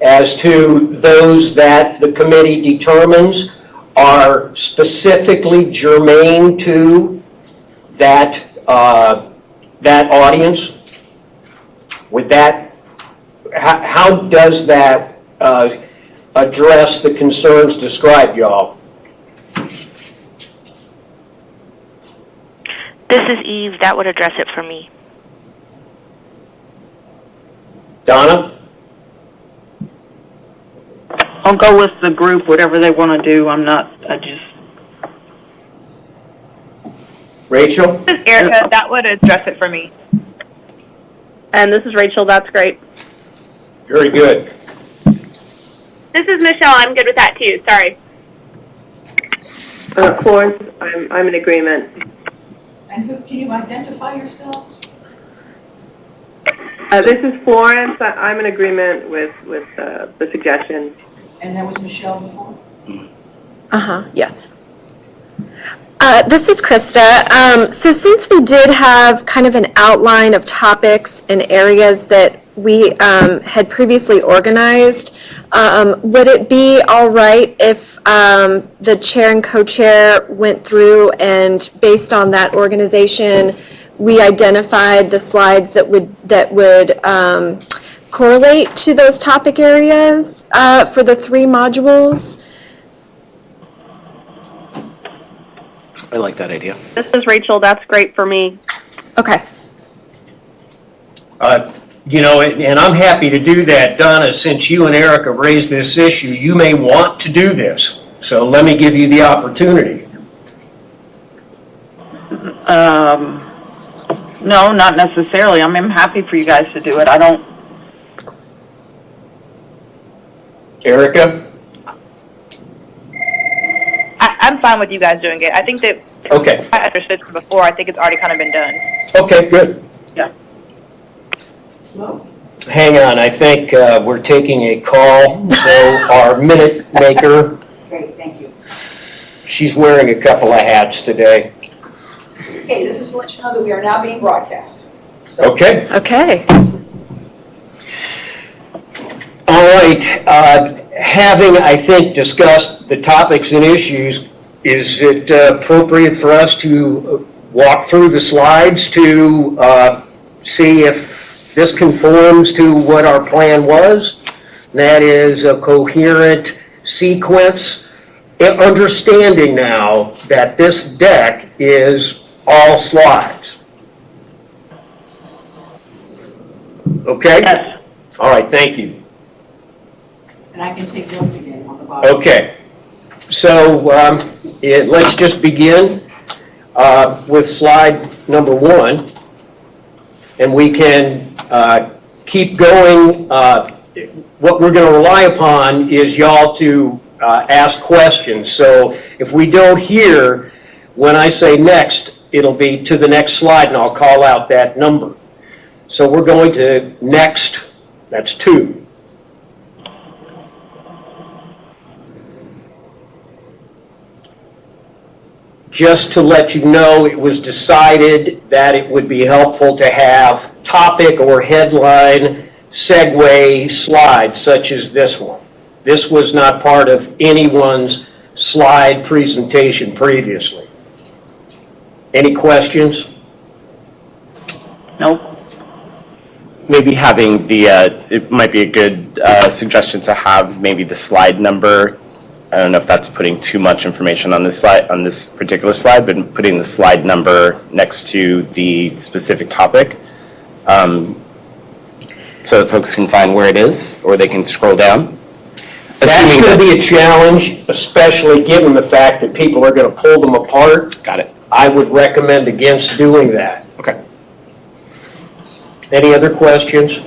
as to those that the committee determines are specifically germane to that, that audience? Would that, how does that address the concerns described, y'all? This is Eve. That would address it for me. Donna? I'll go with the group, whatever they want to do. Rachel? This is Erica. That would address it for me. And this is Rachel. That's great. Very good. This is Michelle. I'm good with that too. Sorry. Florence, I'm in agreement. And who, can you identify yourselves? This is Florence. I'm in agreement with the suggestion. And that was Michelle before? Yes. This is Krista. So since we did have kind of an outline of topics and areas that we had previously organized, would it be all right if the chair and co-chair went through and based on that organization, we identified the slides that would correlate to those topic areas for the 3 modules? I like that idea. This is Rachel. That's great for me. Okay. You know, and I'm happy to do that, Donna, since you and Erica raised this issue. You may want to do this, so let me give you the opportunity. No, not necessarily. I'm happy for you guys to do it. I don't. Erica? I'm fine with you guys doing it. I think that Okay. I understood from before. I think it's already kind of been done. Okay, good. Yeah. Well, Hang on, I think we're taking a call, so our minute maker, great, thank you. she's wearing a couple of hats today. Okay, this is to let you know that we are now being broadcast. So, Okay. Okay. All right, having, I think, discussed the topics and issues, is it appropriate for us to walk through the slides to see if this conforms to what our plan was? That is a coherent sequence, understanding now that this deck is all slides. Okay? Yes. All right, thank you. and I can take notes again on the bottom. Okay, so let's just begin with slide number 1, and we can keep going. What we're going to rely upon is y'all to ask questions. So if we don't hear, when I say next, it'll be to the next slide, and I'll call out that number. So we're going to next, that's 2. Just to let you know, it was decided that it would be helpful to have topic or headline segue slides such as this one. This was not part of anyone's slide presentation previously. Any questions? Nope. Maybe having the, it might be a good suggestion to have maybe the slide number. I don't know if that's putting too much information on this slide, on this particular slide, but putting the slide number next to the specific topic, so that folks can find where it is, or they can scroll down. That's going to be a challenge, especially given the fact that people are going to pull them apart. Got it. I would recommend against doing that. Okay. Any other questions?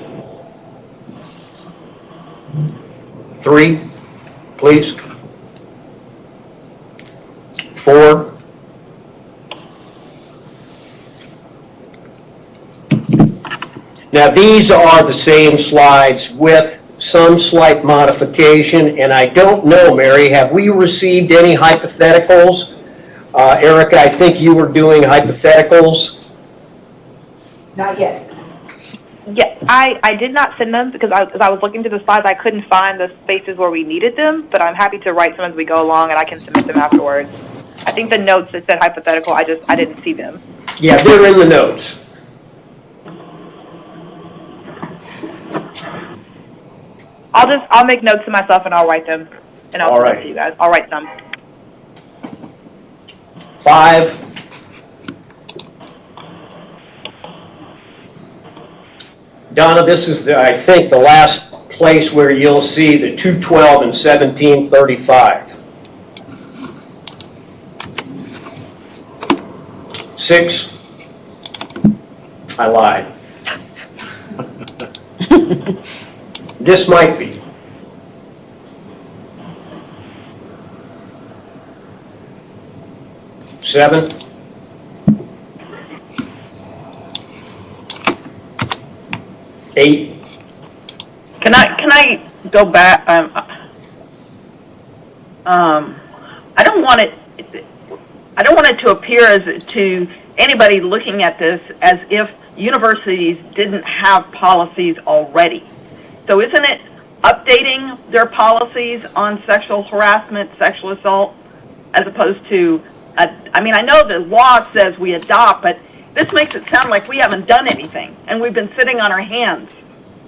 3, please. 4. Now, these are the same slides with some slight modification, and I don't know, Mary, have we received any hypotheticals? Erica, I think you were doing hypotheticals. Not yet. Yeah, I did not send them because as I was looking through the slides, I couldn't find the spaces where we needed them, but I'm happy to write some as we go along and I can submit them afterwards. I think the notes that said hypothetical, I didn't see them. Yeah, they're in the notes. I'll make notes to myself and I'll write them and I'll All send them right. to you guys. I'll write some. 5. Donna, this is, I think, the last place where you'll see the 212 and 1735. 6. I lied. This might be. Seven. Eight. Can I go back? I don't want it to appear as to anybody looking at this as if universities didn't have policies already. So isn't it updating their policies on sexual harassment, sexual assault, as opposed to, I mean, I know the law says we adopt, but this makes it sound like we haven't done anything, and we've been sitting on our hands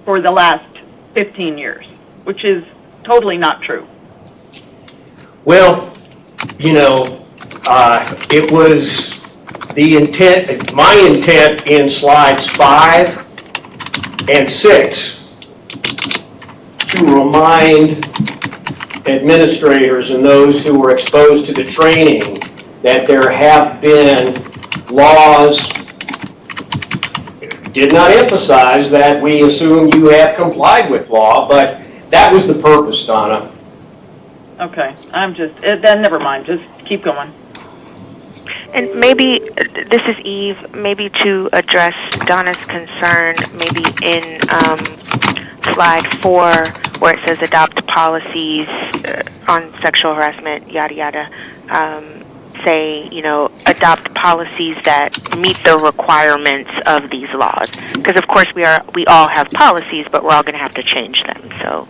for the last 15 years, which is totally not true. Well, you know, it was the intent, my intent in slides 5 and 6 to remind administrators and those who were exposed to the training that there have been laws. Did not emphasize that we assume you have complied with law, but that was the purpose, Donna. Okay, then never mind, just keep going. And maybe, this is Eve, maybe to address Donna's concern, maybe in slide 4, where it says adopt policies on sexual harassment, yada, yada, say, you know, adopt policies that meet the requirements of these laws. Because, of course, we all have policies, but we're all going to have to change them, so.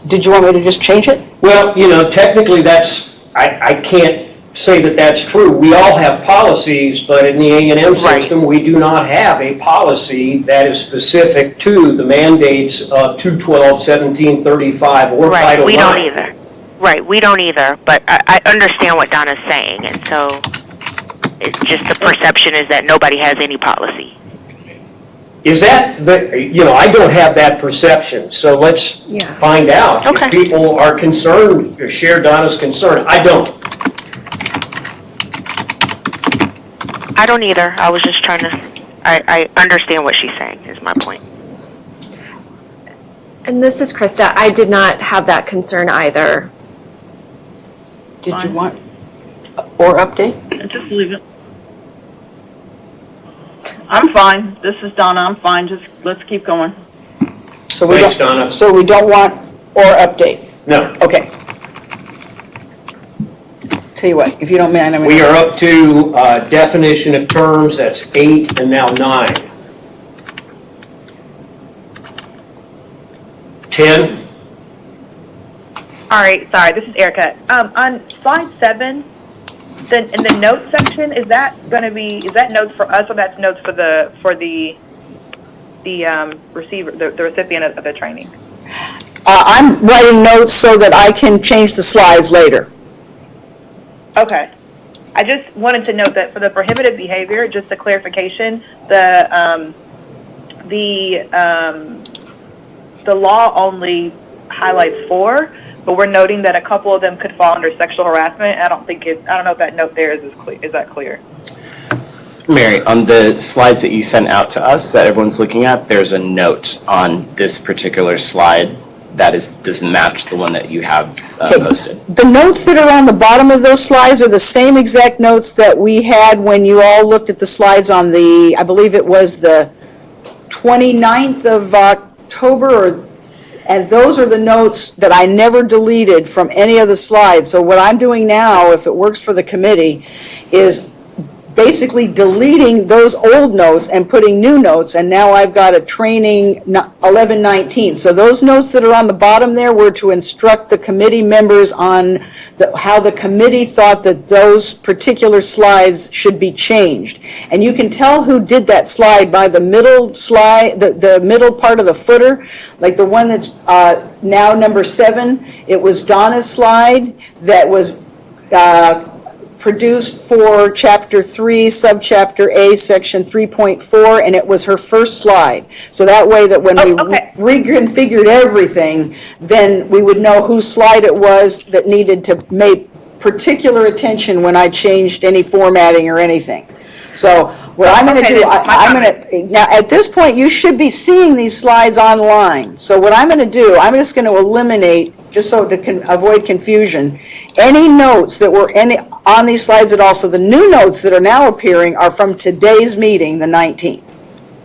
Did you want me to just change it? Well, you know, technically that's, I can't say that that's true. We all have policies, but in the A&M system, we do not have a policy that is specific to the mandates of 212, 1735, or Title IX. We don't either. Right, we don't either, but I understand what Donna's saying, and so it's just the perception is that nobody has any policy. Is that, you know, I don't have that perception, so let's find out if people are concerned or share Donna's concern. I don't. I don't either. I was just trying to, I understand what she's saying, is my point. And this is Krista. I did not have that concern either. Did you want, or update? Just leave it. I'm fine. This is Donna. I'm fine. Just let's keep going. So we Thanks, don't, Donna. So we don't want or update? No. Okay. Tell you what, if you don't mind, I'm going We are up to definition of terms, that's 8 and now 9. 10. All right, sorry, this is Erica. On slide 7, in the notes section, is that notes for us or that's notes for the receiver, the recipient of the training? I'm writing notes so that I can change the slides later. Okay. I just wanted to note that for the prohibited behavior, just a clarification, the law only highlights 4, but we're noting that a couple of them could fall under sexual harassment. I don't know if that note there is clear. Is that clear? Mary, on the slides that you sent out to us that everyone's looking at, there's a note on this particular slide that doesn't match the one that you have posted. The notes that are on the bottom of those slides are the same exact notes that we had when you all looked at the slides on I believe it was the 29th of October, and those are the notes that I never deleted from any of the slides. So what I'm doing now, if it works for the committee, is basically deleting those old notes and putting new notes, and now I've got a training 1119. So those notes that are on the bottom there were to instruct the committee members on how the committee thought that those particular slides should be changed. And you can tell who did that slide by the middle slide, the middle part of the footer, like the one that's now number 7. It was Donna's slide that was produced for Chapter 3, Subchapter A, Section 3.4, and it was her first slide. So that way that when we reconfigured everything, then we would know whose slide it was that needed to make particular attention when I changed any formatting or anything. So what I'm going to do, I'm going to, now at this point, you should be seeing these slides online. So what I'm going to do, I'm just going to eliminate, just so to avoid confusion, any notes that were on these slides at all. So the new notes that are now appearing are from today's meeting, the 19th.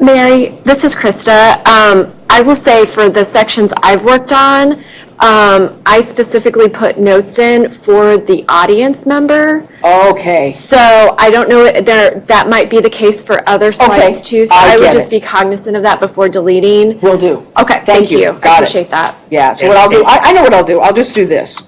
Mary, this is Krista. I will say for the sections I've worked on, I specifically put notes in for the audience member. Okay. So I don't know, that might be the case for other slides too. So I would just be cognizant of that before deleting. Will do. Okay, thank you. I appreciate that. Yeah, so what I'll do, I know what I'll do. I'll just do this.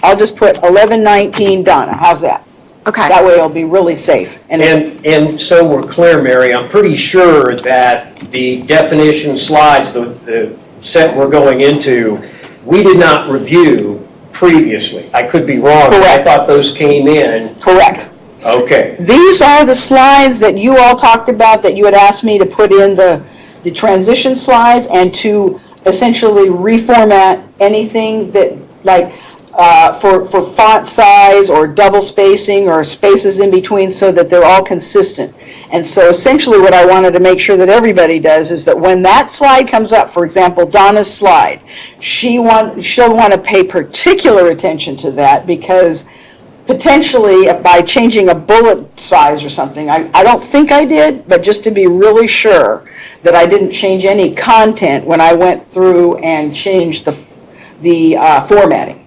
I'll just put 1119 Donna. How's that? Okay. That way it'll be really safe. And so we're clear, Mary, I'm pretty sure that the definition slides, the set we're going into, we did not review previously. I could be wrong. Correct. I thought those came in. Correct. Okay. These are the slides that you all talked about, that you had asked me to put in the transition slides and to essentially reformat anything that, like, for font size or double spacing or spaces in between, so that they're all consistent. And so essentially what I wanted to make sure that everybody does is that when that slide comes up, for example, Donna's slide, she'll want to pay particular attention to that, because potentially by changing a bullet size or something, I don't think I did, but just to be really sure that I didn't change any content when I went through and changed the formatting.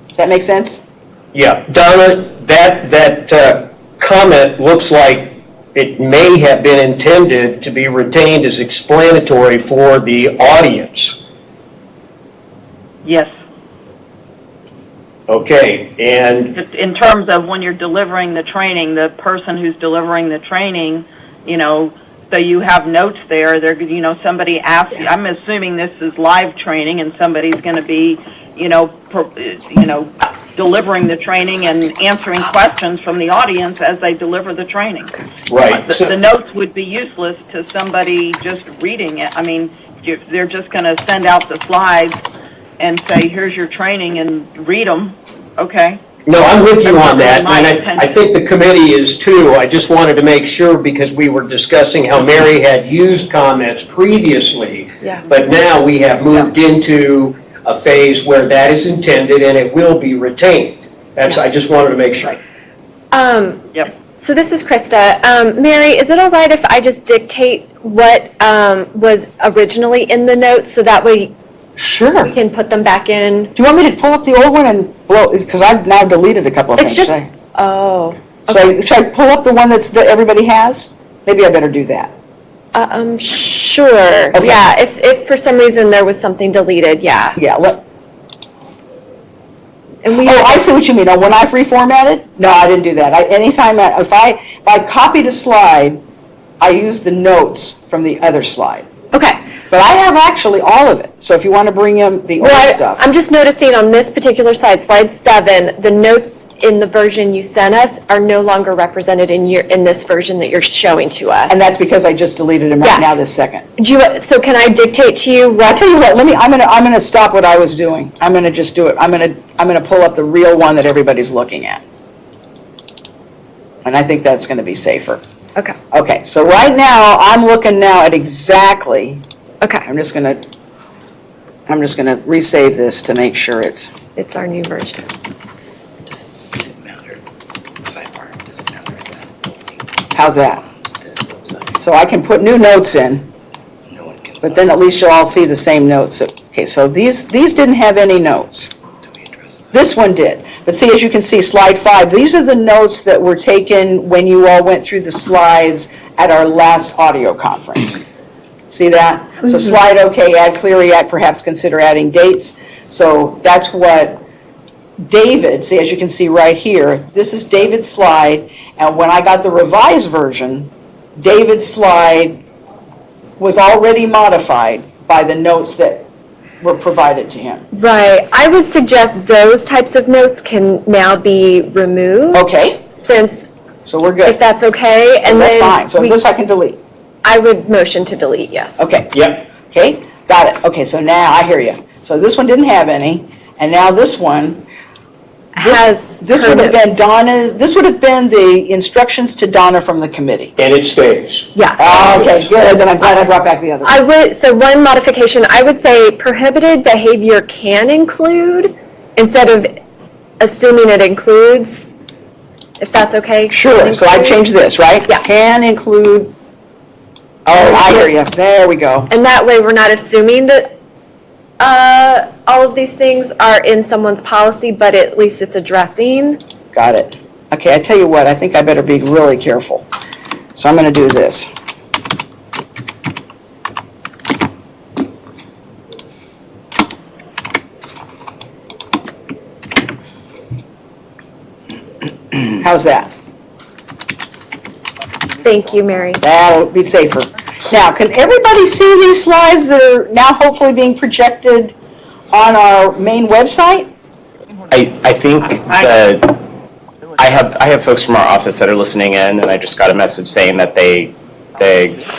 Does that make sense? Yeah, Donna, that comment looks like it may have been intended to be retained as explanatory for the audience. Yes. Okay, and Just in terms of when you're delivering the training, the person who's delivering the training, so you have notes there. Somebody asks, I'm assuming this is live training, and somebody's going to be, delivering the training and answering questions from the audience as they deliver the training. right. The notes would be useless to somebody just reading it. I mean, they're just going to send out the slides and say, here's your training, and read them. Okay. No, I'm with you on that, My and I think the committee is too. I just wanted to make sure, because we were discussing how Mary had used comments previously, but now we have moved into a phase where that is intended and it will be retained. I just wanted to make sure. Yep. So this is Krista. Mary, is it all right if I just dictate what was originally in the notes, so that way Sure. we can put them back in? Do you want me to pull up the old one and blow, because I've now deleted a couple of It's things. just, oh. Should I pull up the one that everybody has? Maybe I better do that. Sure. Okay. Yeah, if for some reason there was something deleted, yeah. Yeah, And we. oh, I see what you mean. Oh, when I've reformatted? No, I didn't do that. If I copied a slide, I use the notes from the other slide. Okay. But I have actually all of it, so if you want to bring in the old stuff. I'm just noticing on this particular slide, slide 7, the notes in the version you sent us are no longer represented in this version that you're showing to us. And that's because I just deleted them right Yeah. now this second. So can I dictate to you I'll what? tell you what, I'm gonna stop what I was doing. I'm gonna just do it. I'm gonna pull up the real one that everybody's looking at. And I think that's gonna be safer. Okay. Okay, so right now, I'm looking now at exactly, Okay. I'm just gonna resave this to make sure it's, It's our new version. Does it matter? Sidebar, does it matter that how's that? this website, So I can put new notes in, no one can, but then at least you'll all see the same notes. Okay, so these didn't have any notes. do we address that? This one did. But see, as you can see, slide 5, these are the notes that were taken when you all went through the slides at our last audio conference. See that? So slide okay, add clear, react, perhaps consider adding dates. So that's what David, see, as you can see right here, this is David's slide, and when I got the revised version, David's slide was already modified by the notes that were provided to him. Right. I would suggest those types of notes can now be removed. Okay. Since, So we're good. if that's okay. So And that's then fine. So we- this I can delete. I would motion to delete, yes. Okay. Yep. Okay, got it. Okay, so now I hear you. So this one didn't have any, and now this one, Has this her would have been notes. Donna, this would have been the instructions to Donna from the committee. And it stays. Yeah. Oh, okay, good, then I'm glad I brought back the other one. I would, so one modification, I would say prohibited behavior can include, instead of assuming it includes, if that's okay. Sure, so I changed this, right? Yeah. Can include, oh, I hear you, there we go. And that way, we're not assuming that all of these things are in someone's policy, but at least it's addressing. Got it. Okay, I tell you what, I think I better be really careful. So I'm gonna do this. How's that? Thank you, Mary. That'll be safer. Now, can everybody see these slides that are now hopefully being projected on our main website? I think that I have folks from our office that are listening in, and I just got a message saying that the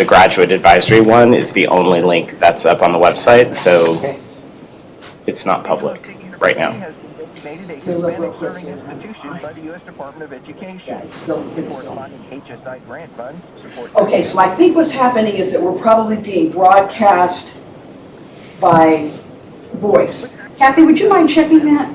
graduate advisory one is the only link that's up on the website, so Okay. it's not public right now. By the U.S. Department of Education. Yeah, it's still. Corresponding HSI grant funds support. Okay, so I think what's happening is that we're probably being broadcast by voice. Kathy, would you mind checking that?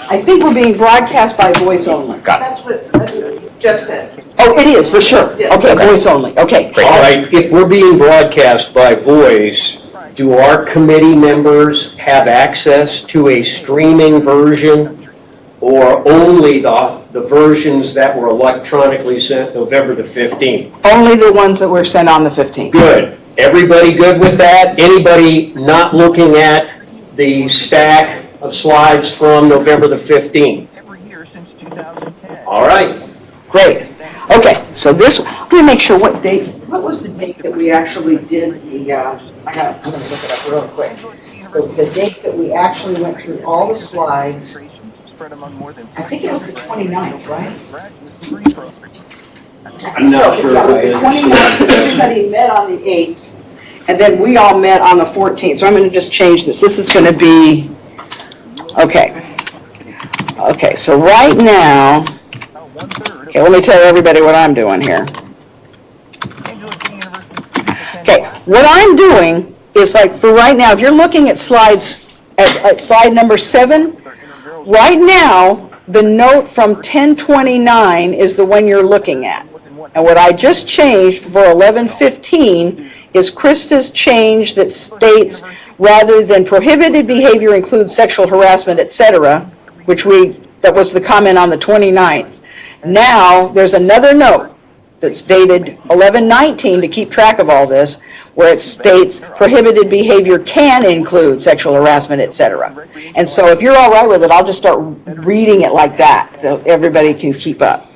I think we're being broadcast by voice only. Got it. That's what Jeff said. Oh, it is, for sure. Yes. Okay, voice only, okay. Great. All right, if we're being broadcast by voice, do our committee members have access to a streaming version or only the versions that were electronically sent November the 15th? Only the ones that were sent on the 15th. Good. Everybody good with that? Anybody not looking at the stack of slides from November the 15th? Every year since 2010. All right. Great. Okay, so this, let me make sure what was the date that we actually did the, I'm gonna look it up real quick. The date that we actually went through all the slides, Spread among more than I think it was the 29th, right? graduate degree programs. I'm not So, sure yeah, it was I the understand 29th, because that. everybody met on the 8th, and then we all met on the 14th. So I'm going to just change this. This is going to be, okay. Okay, so right now, About 1/3 okay, let me tell everybody what I'm doing here. of Angela City University students attend Okay, what I'm doing is like, for right now, if you're looking at slides, at slide number 7, right now, the note from 1029 is the one you're looking at. And what I just changed for 1115 is Krista's change that states, rather than prohibited behavior includes sexual harassment, et cetera, that was the comment on the 29th. Now, there's another note that's dated 1119 to keep track of all this, where it states prohibited behavior can include sexual harassment, et cetera. And so if you're all right with it, I'll just start reading it like that, so everybody can keep up.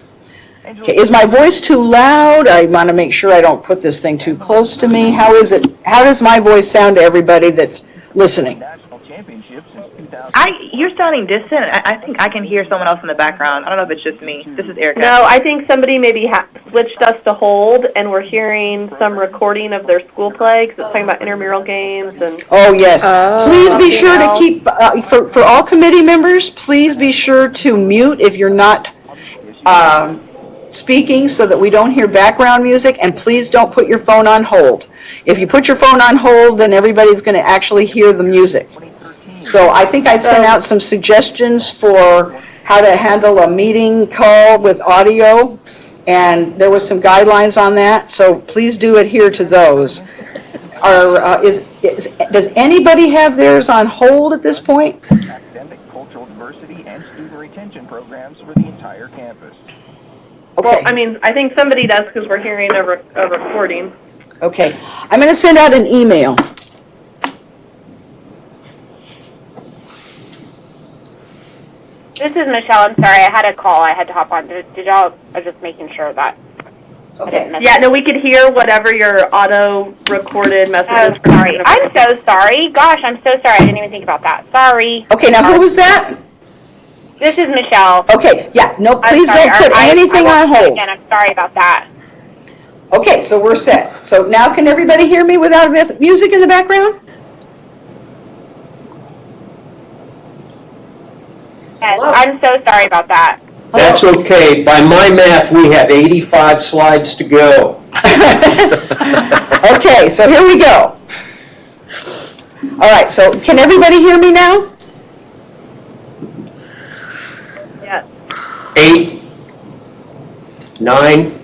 Okay, is my voice too loud? I want to make sure I don't put this thing too close to me. How is it? How does my voice sound to everybody that's listening? national championships since 2000. You're sounding distant. I think I can hear someone else in the background. I don't know if it's just me. This is Erica. No, I think somebody maybe switched us to hold, and we're hearing some recording of their school play, 'cause it's talking about intramural games and. Oh, yes. Please be You sure to know. keep, for all committee members, please be sure to mute if you're not speaking so that we don't hear background music, and please don't put your phone on hold. If you put your phone on hold, then everybody's going to actually hear the music. So I think I sent out some suggestions for how to handle a meeting call with audio, and there was some guidelines on that, so please do adhere to those. Does anybody have theirs on hold at this point? Academic, cultural diversity, and student retention. extension programs for the entire campus. Well, Okay, I mean, I think somebody does because we're hearing a recording. okay. I'm going to send out an email. This is Michelle. I'm sorry, I had a call. I had to hop on. Did y'all? I was just making sure that. I didn't miss Yeah, it. no, we could hear whatever your auto-recorded Oh, messages. sorry. I'm so sorry. Gosh, I'm so sorry. I didn't even think about that. Sorry. Okay, now who was that? This is Michelle. Okay, yeah, no, I'm please sorry. don't put anything I on won't do it hold. again. I'm sorry about that. Okay, so we're set. So now can everybody hear me without music in the background? Yes, Hello? I'm so sorry about that. That's okay. By my math, we have 85 slides to go. Okay, so here we go. All right, so can everybody hear me now? Yeah. 8, 9,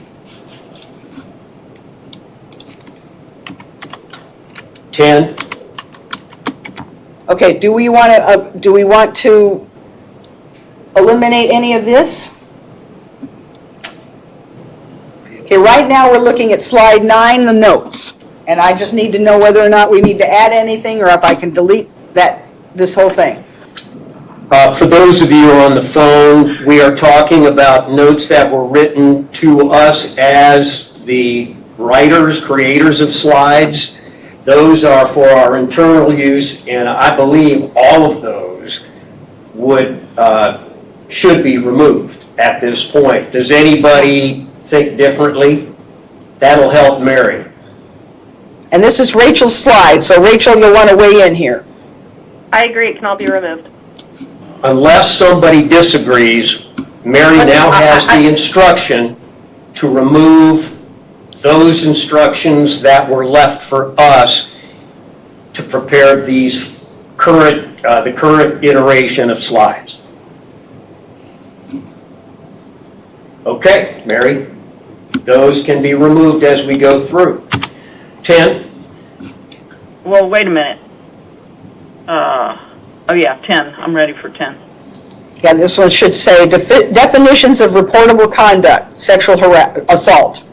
10. Okay, do we want to eliminate any of this? Okay, right now we're looking at slide 9, the notes. And I just need to know whether or not we need to add anything or if I can delete this whole thing. For those of you on the phone, we are talking about notes that were written to us as the writers, creators of slides. Those are for our internal use, and I believe all of those should be removed at this point. Does anybody think differently? That'll help Mary. And this is Rachel's slide, so Rachel, you'll want to weigh in here. I agree, it can all be removed. Unless somebody disagrees, Mary now has the instruction to remove those instructions that were left for us to prepare the current iteration of slides. Okay, Mary, those can be removed as we go through. 10, Well, wait a minute. Oh yeah, 10. I'm ready for 10. Yeah, this one should say definitions of reportable conduct, sexual assault.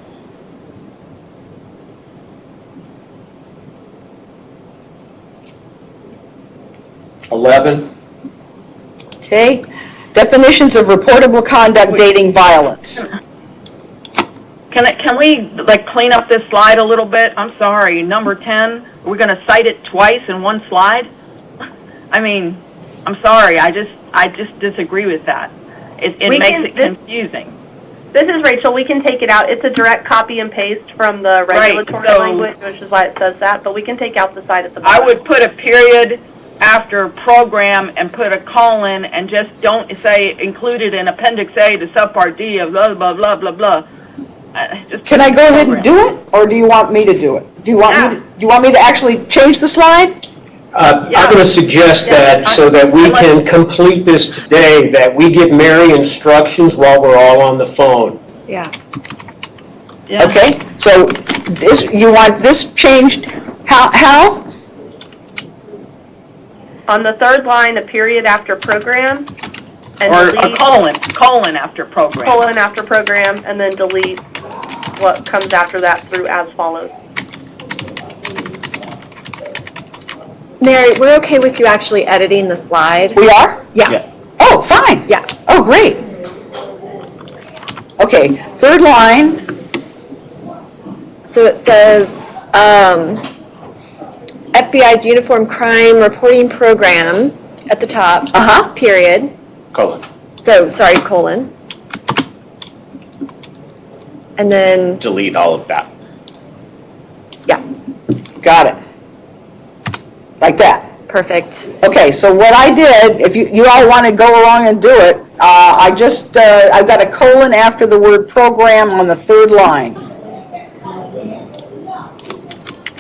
$11, Okay, definitions of reportable conduct dating violence. Can we like clean up this slide a little bit? I'm sorry. Number 10. We're going to cite it twice in one slide. I mean, I'm sorry. I just disagree with that. It makes it confusing. This is Rachel. We can take it out. It's a direct copy and paste from the regulatory so- language, which is why it says that, but we can take out the side at the I bottom. would put a period after program and put a colon and just don't say included in Appendix A to Subpart D of blah, blah, blah, blah, blah. Can I go ahead and do it, or do you want me to do it? Do you want me to actually change the slide? I'm going to suggest that so that we can complete this today, that we give Mary instructions while we're all on the phone. Yeah. Yeah. Okay, so you want this changed, how? On the third line, a period after program, and Or a delete colon after program. colon after program, and then delete what comes after that through as follows. Mary, we're okay with you actually editing the slide? We are? Yeah. Oh, fine. Yeah. Oh, great. Okay, third line, So it says, FBI's Uniform Crime Reporting Program at the top. Period. Colon. So, sorry, colon. And then, Delete all of that. yeah, got it. Like that. perfect. Okay, so what I did, if you all want to go along and do it, I've got a colon after the word program on the third line.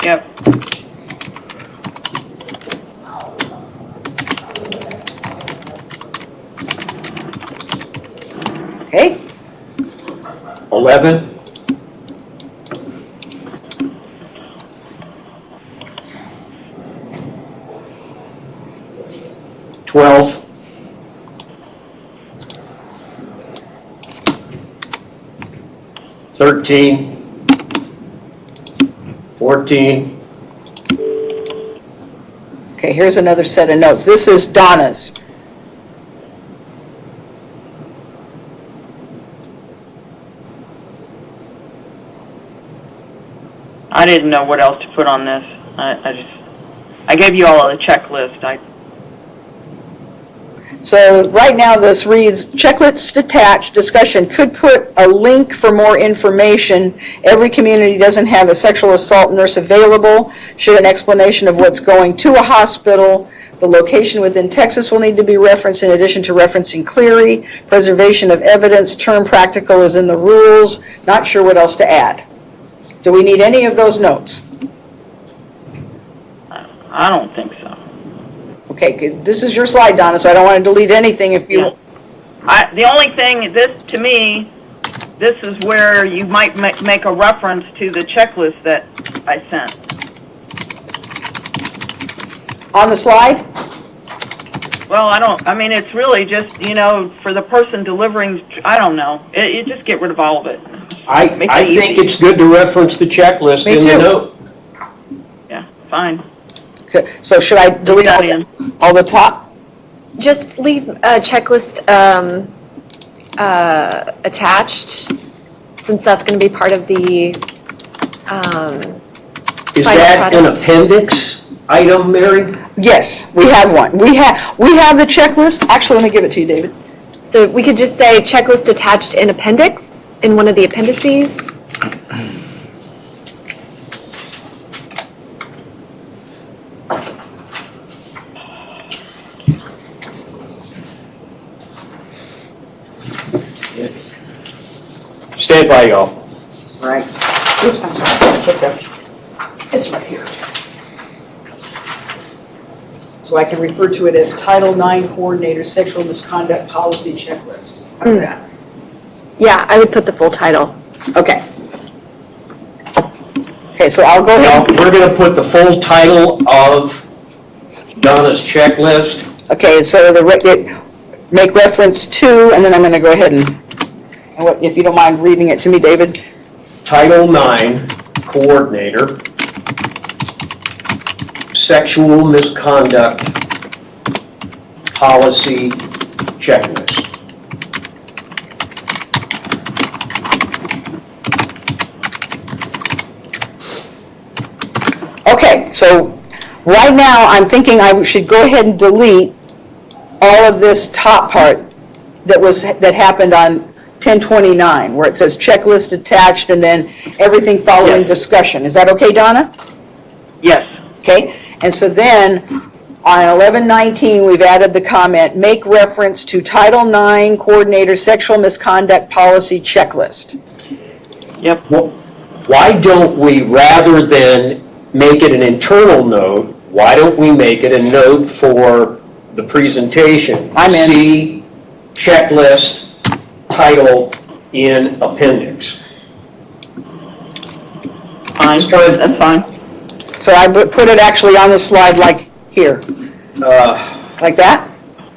Yep. Okay? 11, $12, 13, 14. Okay, here's another set of notes. This is Donna's. I didn't know what else to put on this. I gave you all a checklist. So right now this reads, checklist attached, discussion, could put a link for more information. Every community doesn't have a sexual assault nurse available. Should an explanation of what's going to a hospital. The location within Texas will need to be referenced in addition to referencing Cleary. Preservation of evidence, term practical is in the rules. Not sure what else to add. Do we need any of those notes? I don't think so. Okay, good. This is your slide, Donna, so I don't want to delete anything if you... Yeah. The only thing, to me, this is where you might make a reference to the checklist that I sent. On the slide? Well, I mean, it's really just, for the person delivering, I don't know. You just get rid of all of it. I think it's good to reference the checklist in the note. Yeah, fine. Okay, so should I delete all the top? Just leave checklist attached, since that's going to be part of the Is final that an product. appendix item, Mary? Yes, we have one. We have the checklist. Actually, let me give it to you, David. So we could just say checklist attached in appendix, in one of the appendices. Stand by, y'all. Right. Oops, I'm sorry. Okay. It's right here. So I can refer to it as Title IX Coordinator Sexual Misconduct Policy Checklist. How's that? Yeah, I would put the full title. Okay. Okay, so I'll go Now, ahead. we're going to put the full title of Donna's checklist. Okay, so make reference to, and then I'm going to go ahead and if you don't mind reading it to me, David. Title IX Coordinator, Sexual Misconduct Policy Checklist. Okay, so right now I'm thinking I should go ahead and delete all of this top part that happened on 1029, where it says checklist attached and then everything following discussion. Is that okay, Donna? Yes. Okay, and so then on 1119, we've added the comment, make reference to Title IX Coordinator Sexual Misconduct Policy Checklist. Yep. Well, why don't we, rather than make it an internal note, why don't we make it a note for the presentation? I'm in. See checklist title in appendix. Fine. That's fine. So I put it actually on the slide like here, like that?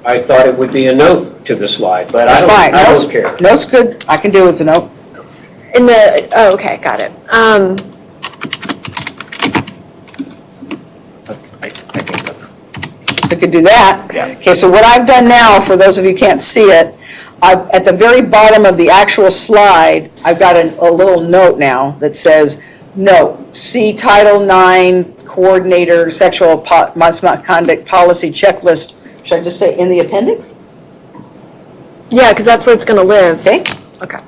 I thought it would be a note to the slide, but That's fine. I don't care. Note's good, I can do it with the note. In the, oh, okay, got it. I think that's, I could do that. Yeah. Okay, so what I've done now, for those of you who can't see it, at the very bottom of the actual slide, I've got a little note now that says, note, see Title IX Coordinator Sexual Misconduct Policy Checklist. Should I just say in the appendix? Yeah, because that's where it's going to live. Okay. Okay.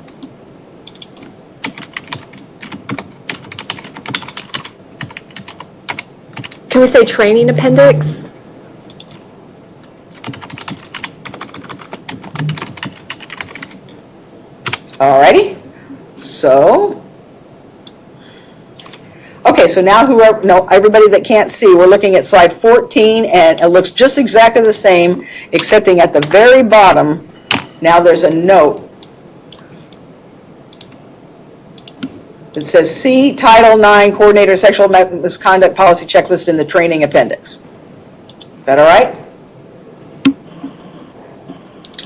Can we say training appendix? Alrighty, so, okay, so now everybody that can't see, we're looking at slide 14, and it looks just exactly the same, excepting at the very bottom, now there's a note. It says, see Title IX Coordinator Sexual Misconduct Policy Checklist in the training appendix. Is that all right?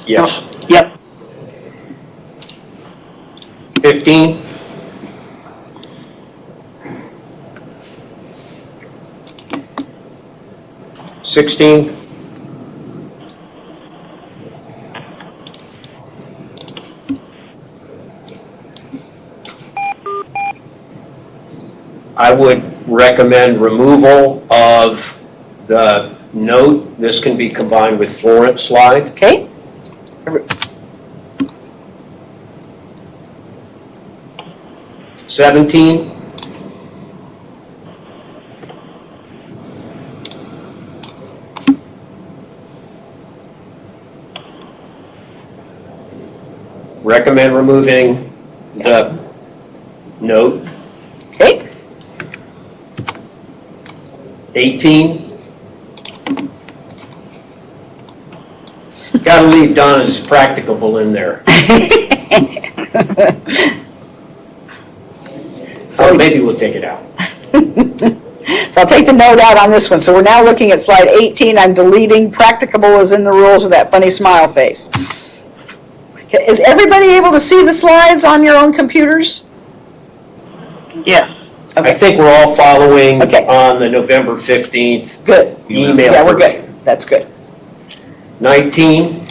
Yes. Yep. 15? 16. I would recommend removal of the note. This can be combined with Florence slide. Okay? 17. Recommend removing the note. Okay? 18. Gotta leave Donna's practicable in there. So maybe we'll take it out. So I'll take the note out on this one. So we're now looking at slide 18. I'm deleting practicable is in the rules with that funny smile face. Okay, is everybody able to see the slides on your own computers? Yes. I think we're all following Okay. on the November 15th Good. email. Yeah, we're version. good. That's good. 19.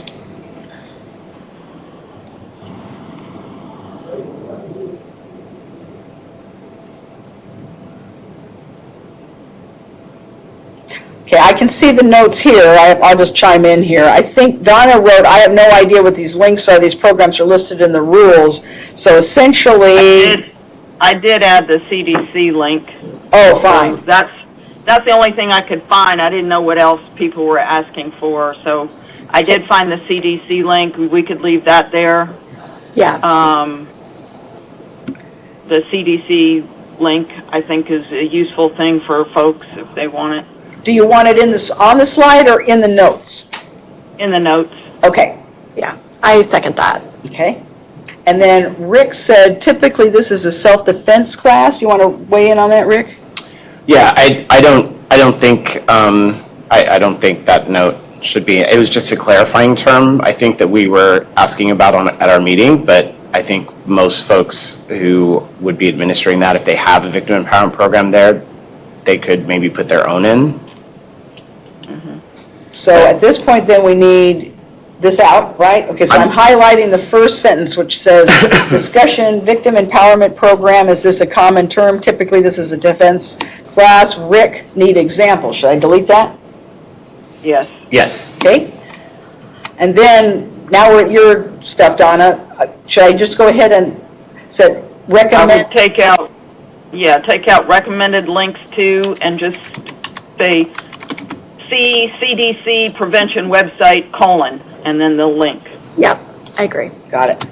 Okay, I can see the notes here. I'll just chime in here. I think Donna wrote, I have no idea what these links are. These programs are listed in the rules. So essentially, I did add the CDC link. oh, fine. That's the only thing I could find. I didn't know what else people were asking for, so I did find the CDC link. We could leave that there. Yeah. The CDC link, I think, is a useful thing for folks if they want it Do you want it in this on the slide or in the notes? in the notes. Okay, Yeah, I second that. okay. And then Rick said typically this is a self-defense class. You want to weigh in on that, Rick? Yeah, I don't think that note should be, it was just a clarifying term, I think that we were asking about at our meeting, but I think most folks who would be administering that, if they have a victim empowerment program there, they could maybe put their own in. So at this point, then we need this out, right? Okay, so I'm highlighting the first sentence, which says, discussion, victim empowerment program, is this a common term? Typically, this is a defense class. Rick, need examples. Should I delete that? Yes. Yes. Okay? And then, now we're at your stuff, Donna. Should I just go ahead and say, I recommend? would take out recommended links to and just say see CDC prevention website : and then the link. Yep, I agree. Got it.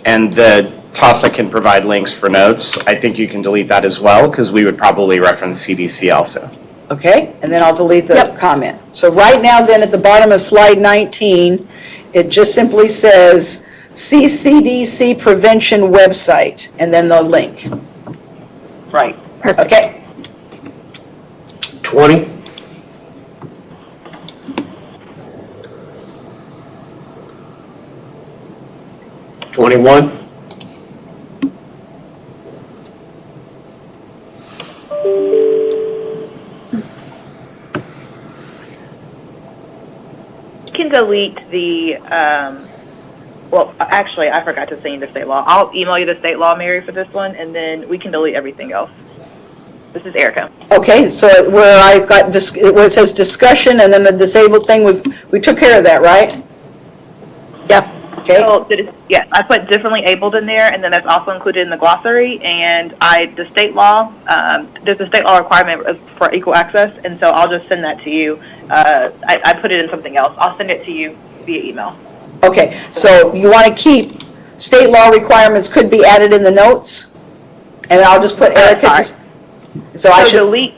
And the TASA can provide links for notes. I think you can delete that as well, because we would probably reference CDC also. Okay, and then I'll delete the Yep. comment. So right now then, at the bottom of slide 19, it just simply says, see CDC prevention website, and then the link. Right. Perfect. Okay, 20. $21. You can delete the, well, actually, I forgot to send you the state law. I'll email you the state law, Mary, for this one, and then we can delete everything else. This is Erica. okay, so where I've got, where it says discussion and then the disabled thing, we took care of that, right? Yep. Okay, So, yes, I put differently abled in there, and then that's also included in the glossary, and the state law, there's a state law requirement for equal access, and so I'll just send that to you. I put it in something else. I'll send it to you via email. okay, so you want to keep, state law requirements could be added in the notes? And I'll just put Erica, so I So should, delete,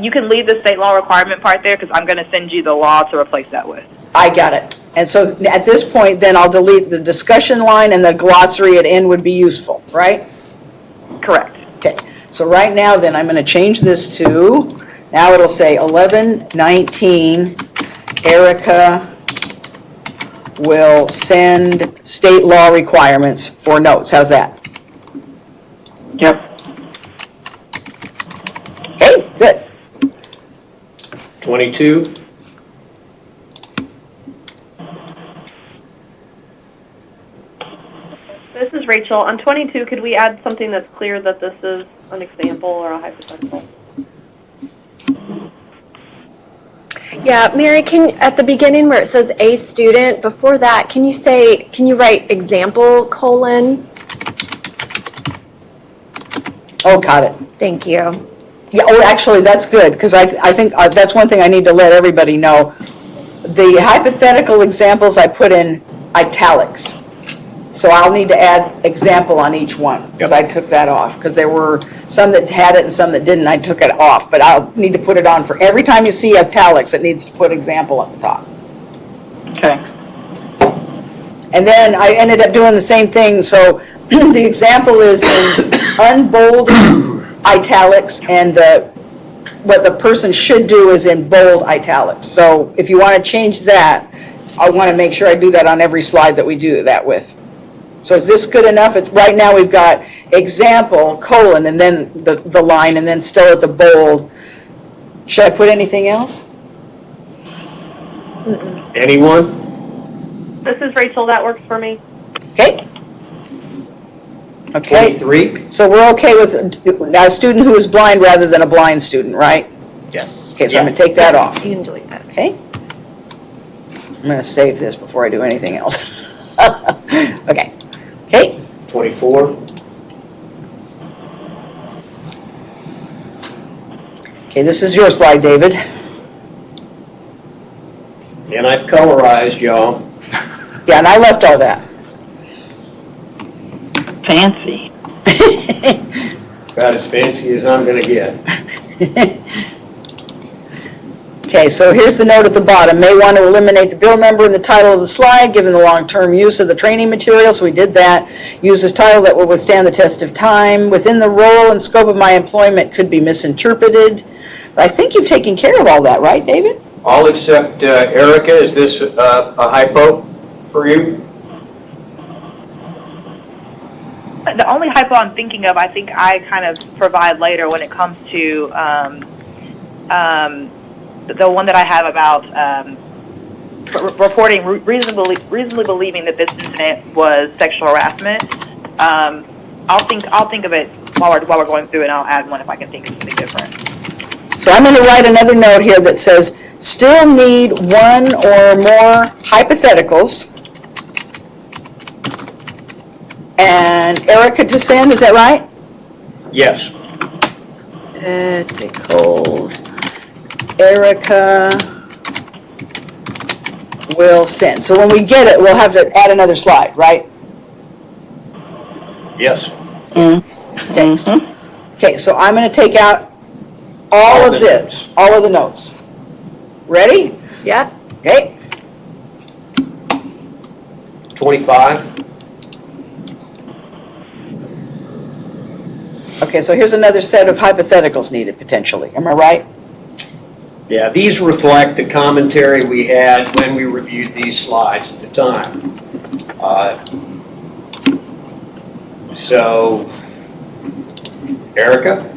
you can leave the state law requirement part there, because I'm going to send you the law to replace that with. I got it. And so at this point, then I'll delete the discussion line and the glossary at end would be useful, right? Correct. Okay, so right now then, I'm going to change this to, now it'll say 11:19, Erica will send state law requirements for notes. How's that? Yep. Okay, good. 22, This is Rachel. On 22, could we add something that's clear that this is an example or a hypothetical? Yeah, Mary, at the beginning where it says a student, before that, can you write example, colon? Oh, got it. Thank you. Yeah, oh, actually, that's good, because I think that's one thing I need to let everybody know. The hypothetical examples I put in italics. So I'll need to add example on each one, because I took that off, because there were some that had it and some that didn't. I took it off, but I'll need to put it on for every time you see italics, it needs to put example at the top. Okay. And then I ended up doing the same thing, so the example is in unbolded italics, and what the person should do is in bold italics. So if you want to change that, I want to make sure I do that on every slide that we do that with. So is this good enough? Right now we've got example, colon, and then the line, and then still at the bold. Should I put anything else? anyone? This is Rachel. That works for me. Okay. Okay, 23, so we're okay with a student who is blind rather than a blind student, right? Yes. Okay, so I'm going to take that off. You can delete that. Okay. I'm going to save this before I do anything else. Okay. Okay. 24, Okay, this is your slide, David. and I've colorized, y'all. Yeah, and I left all that. Fancy. About as fancy as I'm gonna get. Okay, so here's the note at the bottom. May want to eliminate the bill number and the title of the slide, given the long-term use of the training material, so we did that. Use this title that will withstand the test of time. Within the role and scope of my employment could be misinterpreted. But I think you've taken care of all that, right, David? All except Erica, is this a hypo for you? The only hypo I'm thinking of, I think I kind of provide later when it comes to the one that I have about reporting reasonably believing that this incident was sexual harassment. I'll think of it while we're going through, and I'll add one if I can think of something different. So I'm going to write another note here that says, still need one or more hypotheticals. And Erica to send, is that right? Yes. Hypotheticals. Erica will send. So when we get it, we'll have to add another slide, right? Yes. Okay. Okay, so I'm going to take out all of this, all of the notes. Ready? Yeah. Okay. 25, Okay, so here's another set of hypotheticals needed potentially. Am I right? yeah, these reflect the commentary we had when we reviewed these slides at the time. So, Erica?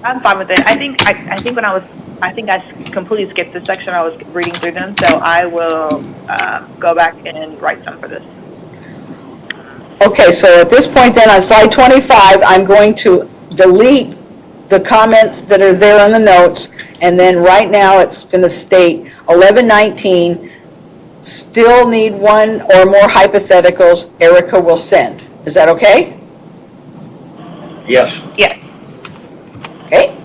I'm fine with it. I think I completely skipped this section. I was reading through them, so I will go back and write some for this. Okay, so at this point then on slide 25, I'm going to delete the comments that are there on the notes, and then right now it's going to state 1119, still need one or more hypotheticals, Erica will send. Is that okay? Yes. Yes. Okay.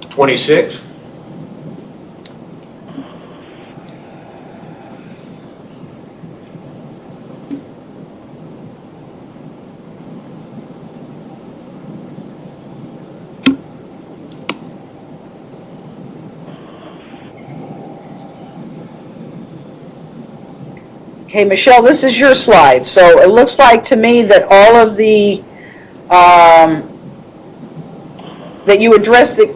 26, Okay, Michelle, this is your slide. So it looks like to me that all of the, that you addressed the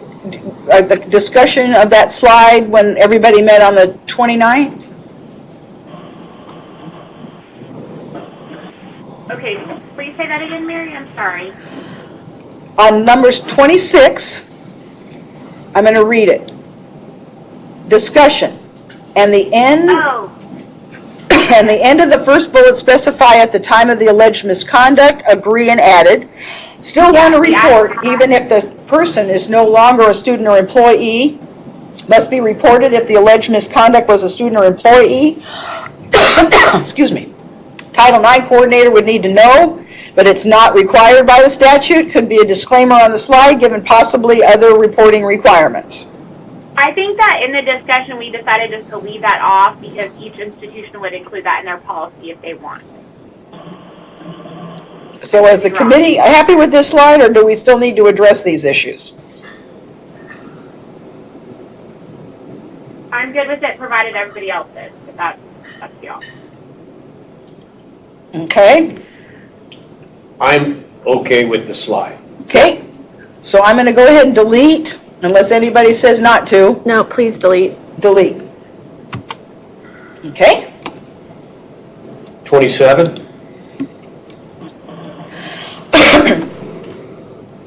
discussion of that slide when everybody met on the 29th? Okay, you say that again, Mary? I'm sorry. On numbers 26, I'm going to read it. Discussion. And the end. Oh, And the end of the first bullet specify at the time of the alleged misconduct, agree and added. Still want to report, even if the person is no longer a student or employee, must be reported if the alleged misconduct was a student or employee. Excuse me. Title IX coordinator would need to know, but it's not required by the statute. Could be a disclaimer on the slide, given possibly other reporting requirements. I think that in the discussion, we decided just to leave that off because each institution would include that in their policy if they want. So is the committee happy with this slide, or do we still need to address these issues? I'm good with it, provided everybody else is, if that's y'all. Okay, I'm okay with the slide. okay. So I'm going to go ahead and delete, unless anybody says not to. No, please delete. Delete. Okay? 27?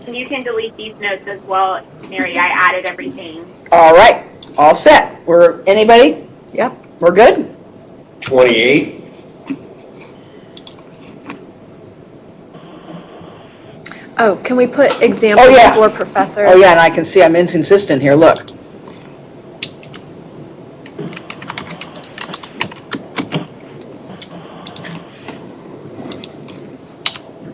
You can delete these notes as well, Mary. I added everything. All right, all set. Anybody? Yep. We're good? 28? Oh, can we put example Oh, yeah. before professor? Oh, yeah, and I can see I'm inconsistent here, look.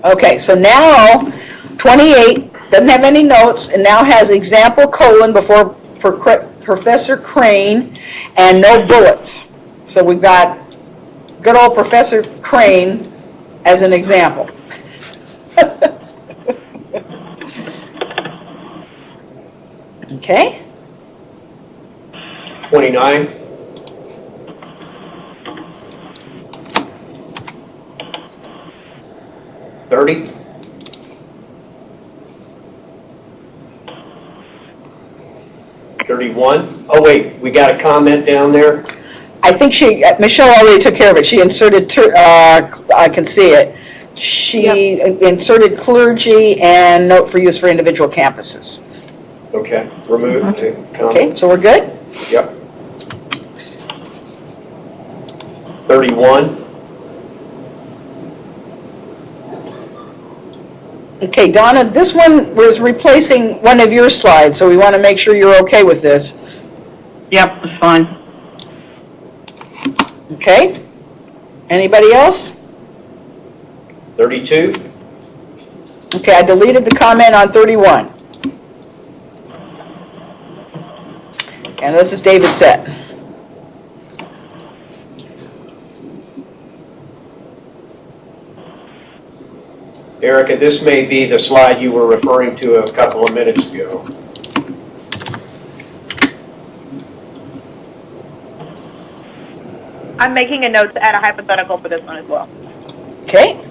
Okay, so now 28 doesn't have any notes and now has example colon before Professor Crane and no bullets. So we've got good old Professor Crane as an example. Okay? 29? $30? $31? Oh, wait, we got a comment down there? I think Michelle already took care of it. She inserted, I can see it. She inserted clergy and note for use for individual campuses. Okay, remove the comment. Okay, so we're good? Yep. 31? Okay, Donna, this one was replacing one of your slides, so we want to make sure you're okay with this. Yep, it's fine. Okay? Anybody else? 32? Okay, I deleted the comment on 31. And this is David Sett. Erica, this may be the slide you were referring to a couple of minutes ago. I'm making a note to add a hypothetical for this one as well. Okay?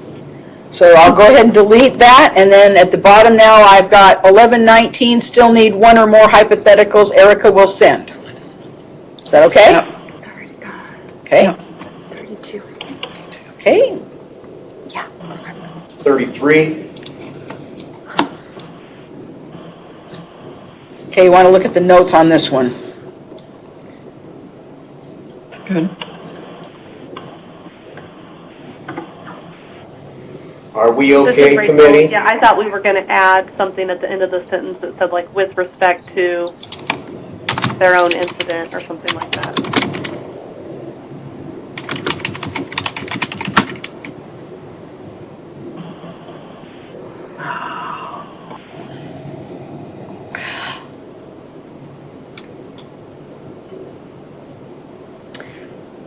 So I'll go ahead and delete that, and then at the bottom now, I've got 1119, still need one or more hypotheticals Erica will send. Is that okay? Yep. Okay? 32. Okay? 33? Okay, you want to look at the notes on this one. Good. Are we This is okay, Rachel. committee? Yeah, I thought we were going to add something at the end of the sentence that said, like, with respect to their own incident or something like that.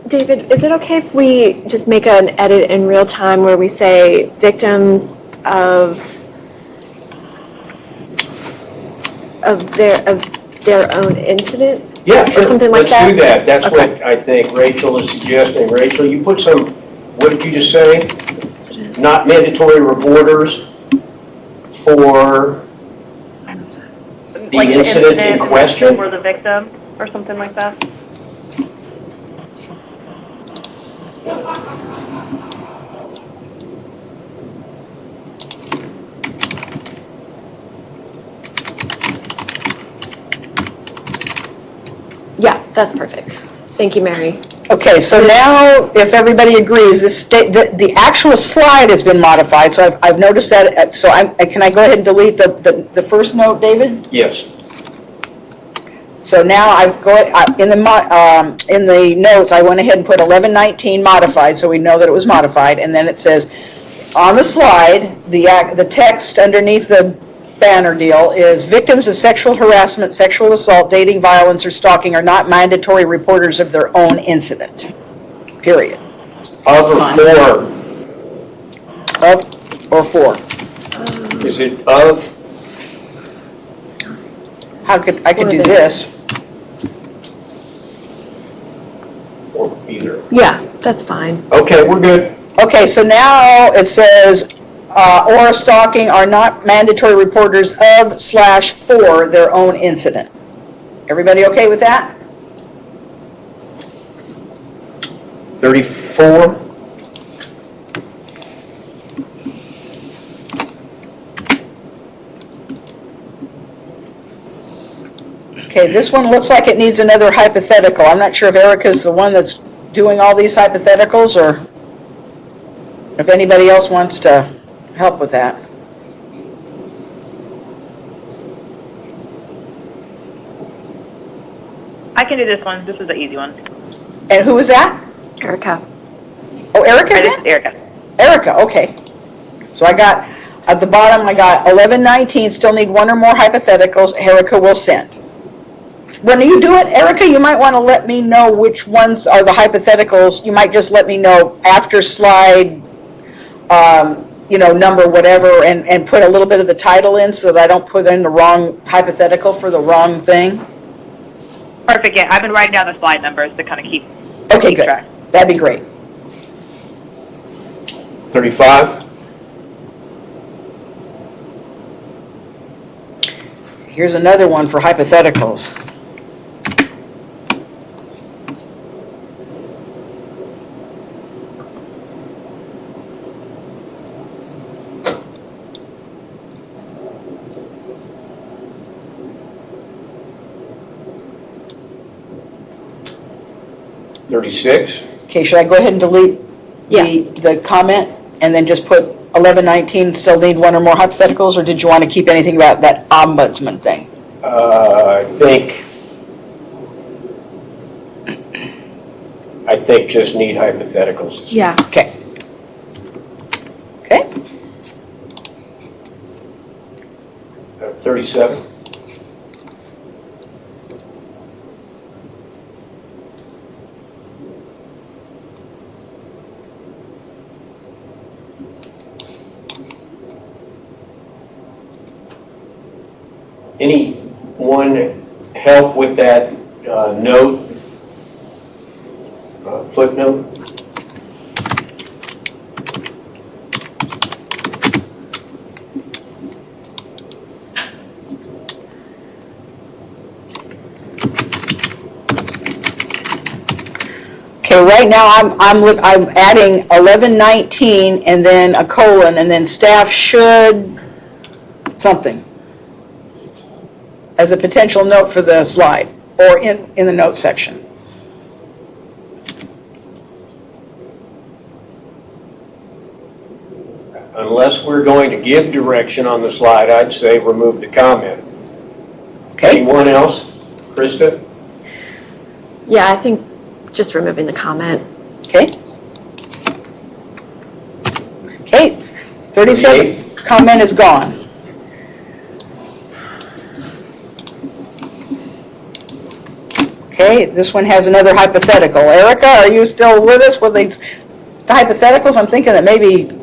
David, is it okay if we just make an edit in real time where we say victims of their own incident? Yeah, sure. Or something like Let's do that. That's Okay. what I think Rachel is suggesting. Rachel, you put some, what did you just say? Incident. Not mandatory reporters for the Like incident in question? Or the victim or something like that. That's perfect. Thank you, Mary. Okay, so now, if everybody agrees, the actual slide has been modified, so I've noticed that, so can I go ahead and delete the first note, David? Yes. So now in the notes, I went ahead and put 1119 modified, so we know that it was modified, and then it says, on the slide, the text underneath the banner deal is, victims of sexual harassment, sexual assault, dating violence, or stalking are not mandatory reporters of their own incident. Period. Of or for? Of or for? Is it of? I could do this. Or either? Yeah, that's fine. Okay, we're good. Okay, so now it says, or stalking are not mandatory reporters of/for their own incident. Everybody okay with that? 34? Okay, this one looks like it needs another hypothetical. I'm not sure if Erica's the one that's doing all these hypotheticals, or if anybody else wants to help with that. I can do this one. This is the easy one. And who was that? Erica. Oh, Erica It again? is Erica. Erica, okay. So I got, at the bottom, I got 1119, still need one or more hypotheticals. Erica will send. When you do it, Erica, you might want to let me know which ones are the hypotheticals. You might just let me know after slide, number whatever, and put a little bit of the title in so that I don't put in the wrong hypothetical for the wrong thing. Perfect. Yeah, I've been writing down the slide numbers to kind of keep Okay, good. track. That'd be great. 35? Here's another one for hypotheticals. $36? Okay, should I go ahead and delete Yeah. the comment and then just put 1119, still need one or more hypotheticals, or did you want to keep anything about that ombudsman thing? I think just need hypotheticals. Yeah. Okay. Okay, 37? Anyone help with that note, footnote? okay, right now I'm adding 1119 and then a colon, and then staff should something as a potential note for the slide, or in the note section. Unless we're going to give direction on the slide, I'd say remove the comment. Okay, Anyone else? Krista? Yeah, I think just removing the comment. okay. Okay, 37, comment is gone. Okay, this one has another hypothetical. Erica, are you still with us with the hypotheticals? I'm thinking that maybe,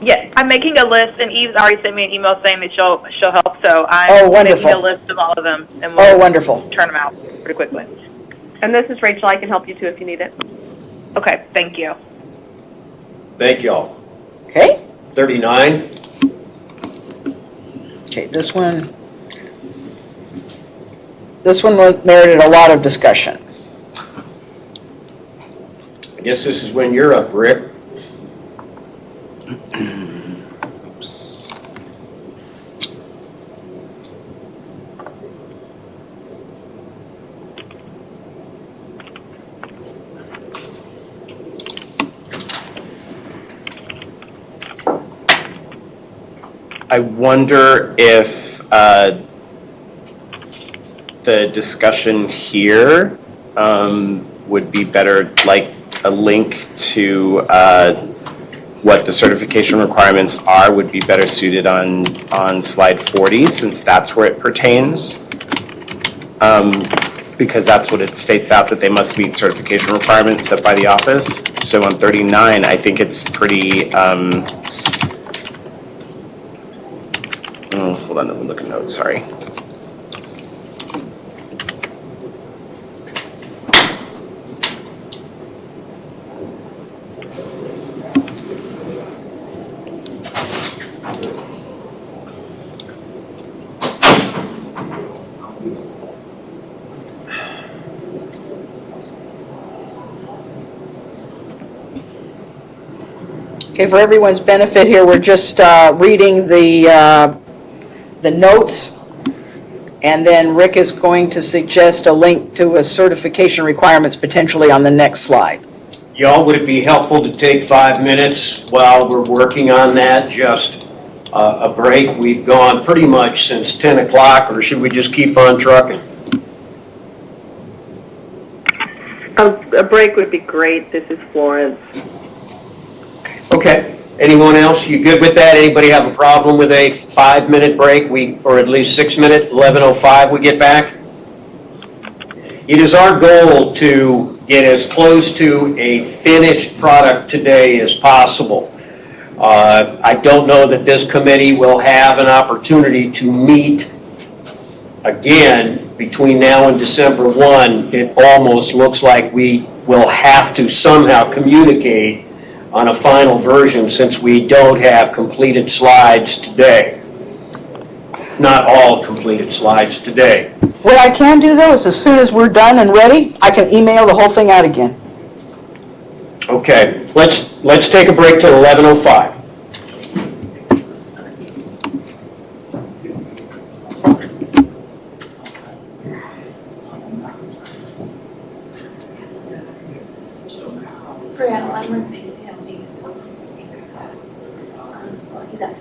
Yes, I'm making a list, and Eve's already sent me an email saying that she'll help. So Oh, I'm wonderful. making a list of all of them, and oh, we'll wonderful. turn them out pretty quickly. And this is Rachel. I can help you too if you need it. Okay, thank you. Thank y'all. Okay, 39? okay, this one merited a lot of discussion. I guess this is when you're up, Rick. I wonder if the discussion here would be better, like a link to what the certification requirements are would be better suited on slide 40, since that's where it pertains. Because that's what it states out, that they must meet certification requirements set by the office. So on 39, I think it's pretty, hold on, let me look at notes, sorry. Okay, for everyone's benefit here, we're just reading the notes, and then Rick is going to suggest a link to a certification requirements potentially on the next slide. Y'all, would it be helpful to take 5 minutes while we're working on that? Just a break. We've gone pretty much since 10 o'clock, or should we just keep on trucking? A break would be great. This is Florence. Okay. Anyone else? You good with that? Anybody have a problem with a 5-minute break? Or at least 6 minute, 11:05 we get back? It is our goal to get as close to a finished product today as possible. I don't know that this committee will have an opportunity to meet again between now and December 1. It almost looks like we will have to somehow communicate on a final version, since we don't have completed slides today. Not all completed slides today. What I can do, though, is as soon as we're done and ready, I can email the whole thing out again. Okay, let's take a break till 11:05. Brianna, I'm with TCMB. He's at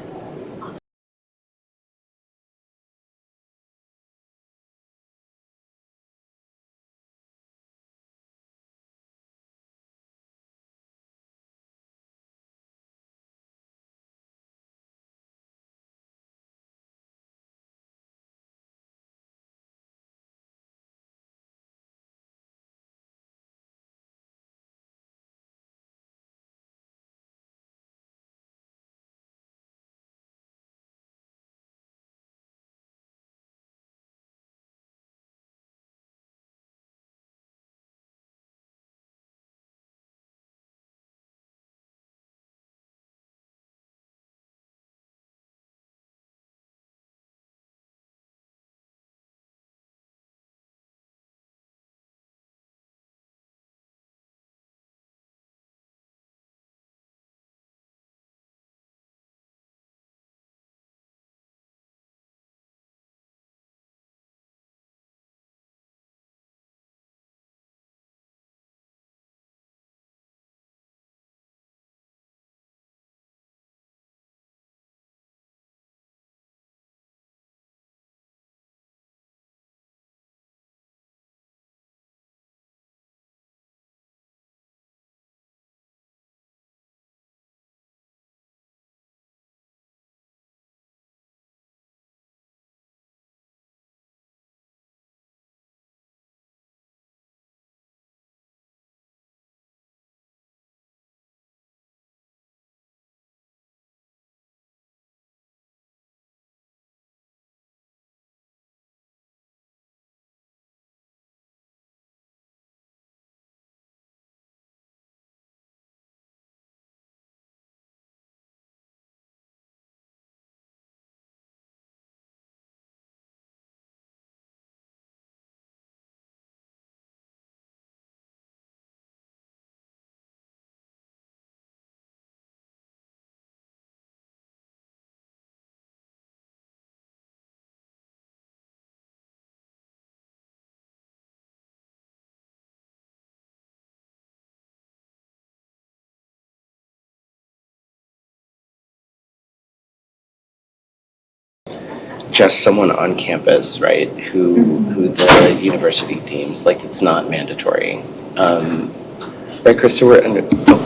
just someone on campus, right, who the university deems, like, it's not mandatory. Right, Krista, we're under, oh.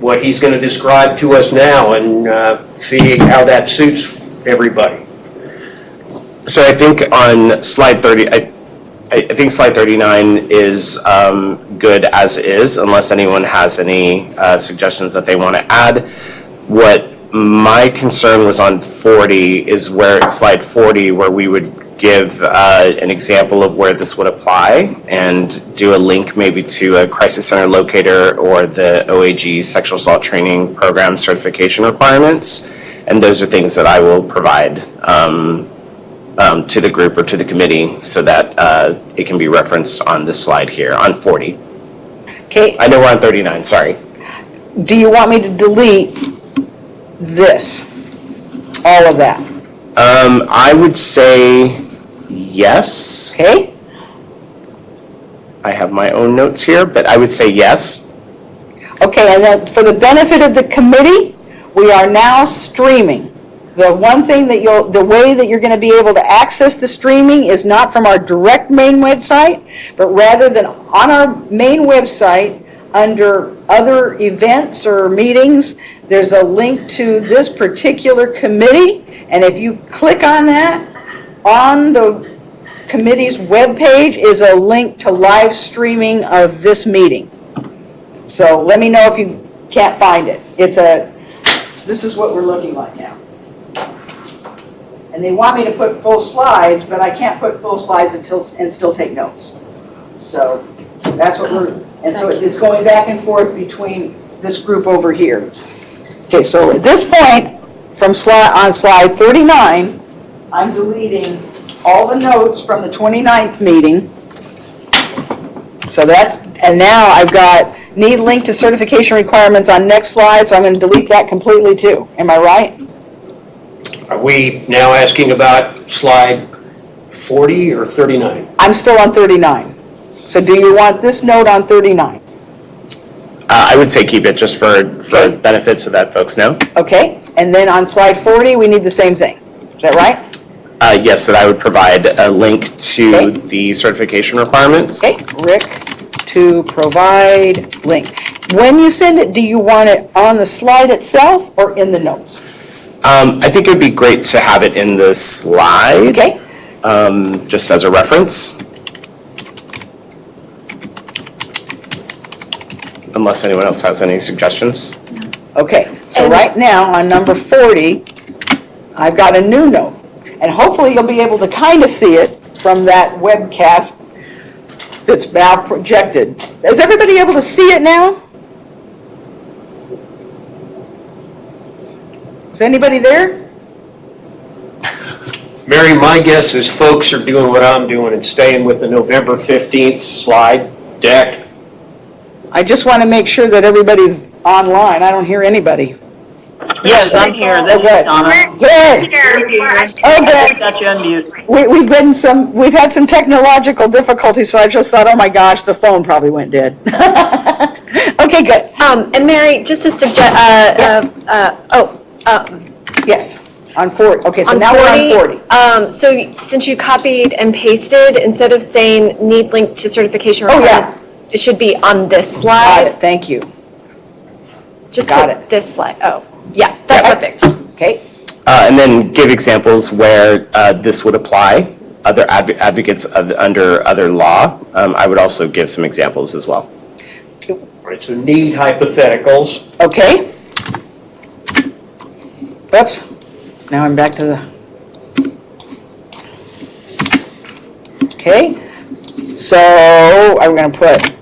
what he's going to describe to us now and see how that suits everybody. So I think on slide 30, I think slide 39 is good as is, unless anyone has any suggestions that they want to add. What my concern was on 40 is where, slide 40, where we would give an example of where this would apply and do a link maybe to a crisis center locator or the OAG sexual assault training program certification requirements. And those are things that I will provide to the group or to the committee so that it can be referenced on this slide here, on 40. Okay, I know we're on 39, sorry. do you want me to delete this? All of that? I would say yes. Okay? I have my own notes here, but I would say yes. Okay, and then for the benefit of the committee, we are now streaming. The one thing that the way that you're going to be able to access the streaming is not from our direct main website, but rather than on our main website, under other events or meetings, there's a link to this particular committee, and if you click on that, on the committee's webpage is a link to live streaming of this meeting. So let me know if you can't find it. This is what we're looking like now. And they want me to put full slides, but I can't put full slides and still take notes. So that's what and so it's going back and forth between this group over here. Okay, so at this point, on slide 39, I'm deleting all the notes from the 29th meeting. So and now I've got need link to certification requirements on next slide, so I'm going to delete that completely too. Am I right? Are we now asking about slide 40 or 39? I'm still on 39. So do you want this note on 39? I would say keep it just for benefit so that folks know. Okay, and then on slide 40, we need the same thing. Is that right? Yes, that I would provide a link to Okay. the certification requirements. Okay, Rick, to provide link. When you send it, do you want it on the slide itself or in the notes? I think it would be great to have it in the slide. Okay, Just as a reference. Unless anyone else has any suggestions. okay. So right now, on number 40, I've got a new note. And hopefully you'll be able to kind of see it from that webcast that's now projected. Is everybody able to see it now? Is anybody there? Mary, my guess is folks are doing what I'm doing and staying with the November 15th slide deck. I just want to make sure that everybody's online. I don't hear anybody. Yes, I'm here. This is Donna. Good. Oh, good. Got you on mute. We've had some technological difficulties, so I just thought, oh my gosh, the phone probably went dead. Okay, good. And Mary, just to suggest, Yes, on 40. Okay, so on now we're on 40. So since you copied and pasted, instead of saying need link to certification Oh, yeah. requirements, it should be on this Got slide. it, thank you. Just Got put it. this slide. Oh, yeah, that's Yep. perfect. Okay, And then give examples where this would apply, other advocates under other law. I would also give some examples as well. All right, so need hypotheticals. okay. Oops, now I'm back to the... Okay, so I'm going to put,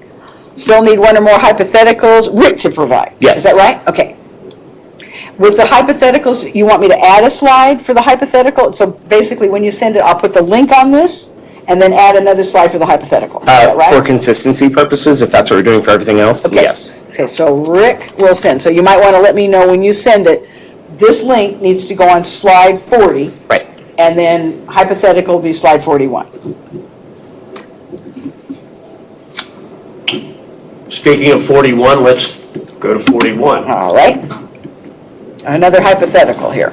still need one or more hypotheticals, Rick to provide. Yes. Is that right? Okay. With the hypotheticals, you want me to add a slide for the hypothetical? So basically, when you send it, I'll put the link on this and then add another slide for the hypothetical. Is that right? For consistency purposes, if that's what we're doing for everything else, Okay. yes. Okay, so Rick will send. So you might want to let me know when you send it, this link needs to go on slide 40. Right. And then hypothetical will be slide 41. Speaking of 41, let's go to 41. All right. Another hypothetical here.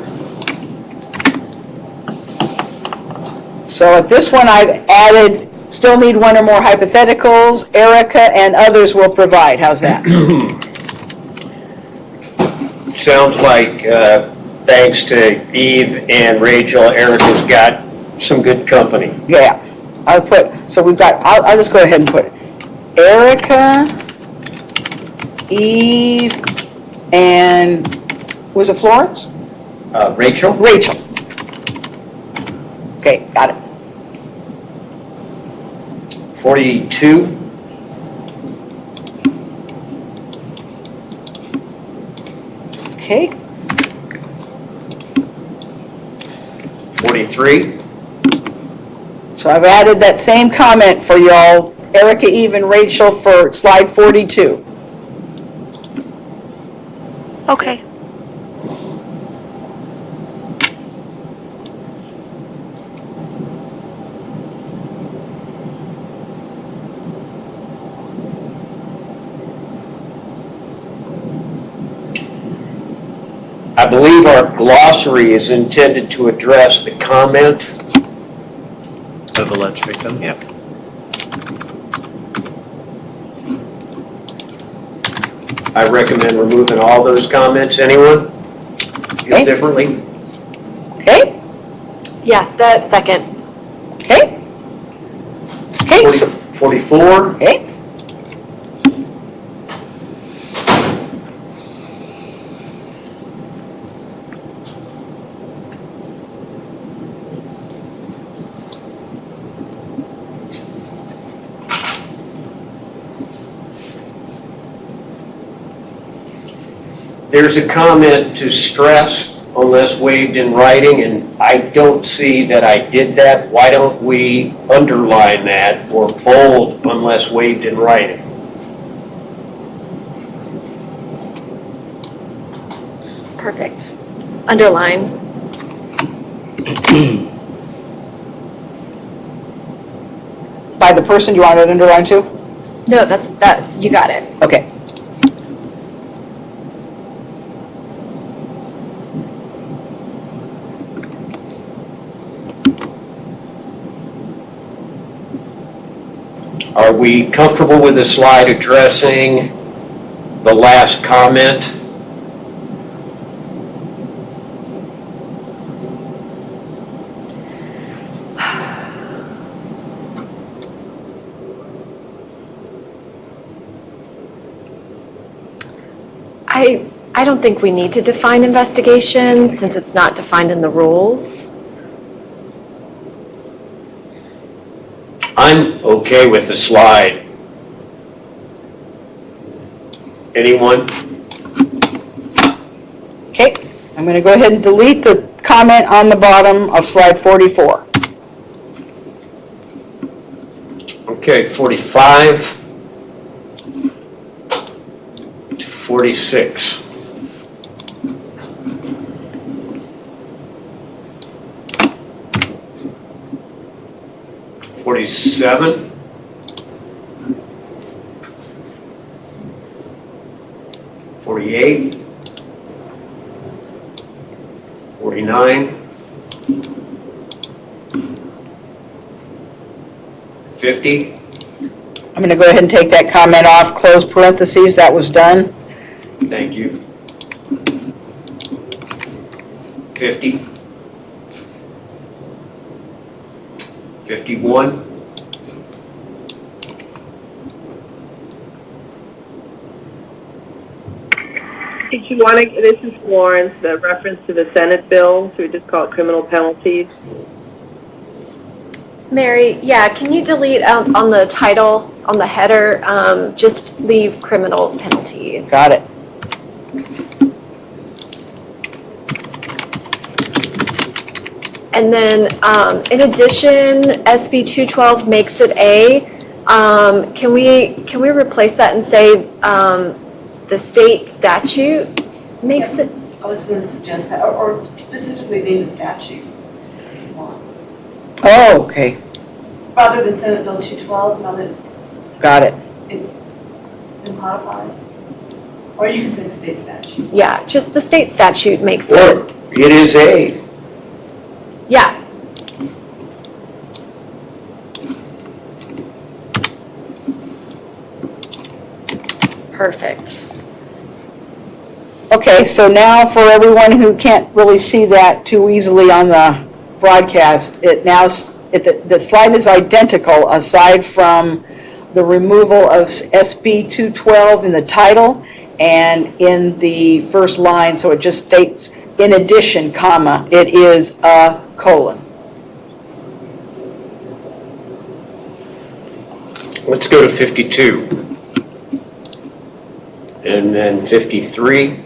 So at this one, I've added, still need one or more hypotheticals. Erica and others will provide. How's that? sounds like, thanks to Eve and Rachel, Erica's got some good company. Yeah, so we've got, I'll just go ahead and put Erica, Eve, and, was it Florence? Rachel? Rachel. Okay, got it. 42, Okay, 43, so I've added that same comment for y'all, Erica, Eve, and Rachel for slide 42. Okay. I believe our glossary is intended to address the comment. Of alleged victim, yeah. I recommend removing all those comments. Anyone feel Okay. differently? Okay, Yeah, that second. okay. Okay, 44, okay. there's a comment to stress unless waived in writing, and I don't see that I did that. Why don't we underline that or bold unless waived in writing? Perfect. Underline. By the person, you want it underlined too? No, you got it. Okay. Are we comfortable with the slide addressing the last comment? I don't think we need to define investigation since it's not defined in the rules. I'm okay with the slide. Anyone? Okay, I'm going to go ahead and delete the comment on the bottom of slide 44. Okay, 45 to 46. 47. 48. 49. 50. I'm going to go ahead and take that comment off, close parentheses, that was done. Thank you. 50. 51. 51. Did you want to, this is Florence, the reference to the Senate bill, so we just call it criminal penalties. Mary, yeah, can you delete on the title, on the header, just leave criminal penalties? Got it. And then, in addition, SB 212 makes it A. Can we replace that and say the state statute makes it? I was going to suggest that, or specifically name the statute if you want. Oh, okay, Rather than Senate Bill 212, now that got it. it's been codified. Or you can say the state statute. Yeah, just the state statute makes Or it. it is A. Yeah. Perfect. Okay, so now for everyone who can't really see that too easily on the broadcast, the slide is identical aside from the removal of SB 212 in the title and in the first line, so it just states, in addition, comma, it is a colon. Let's go to 52. And then 53.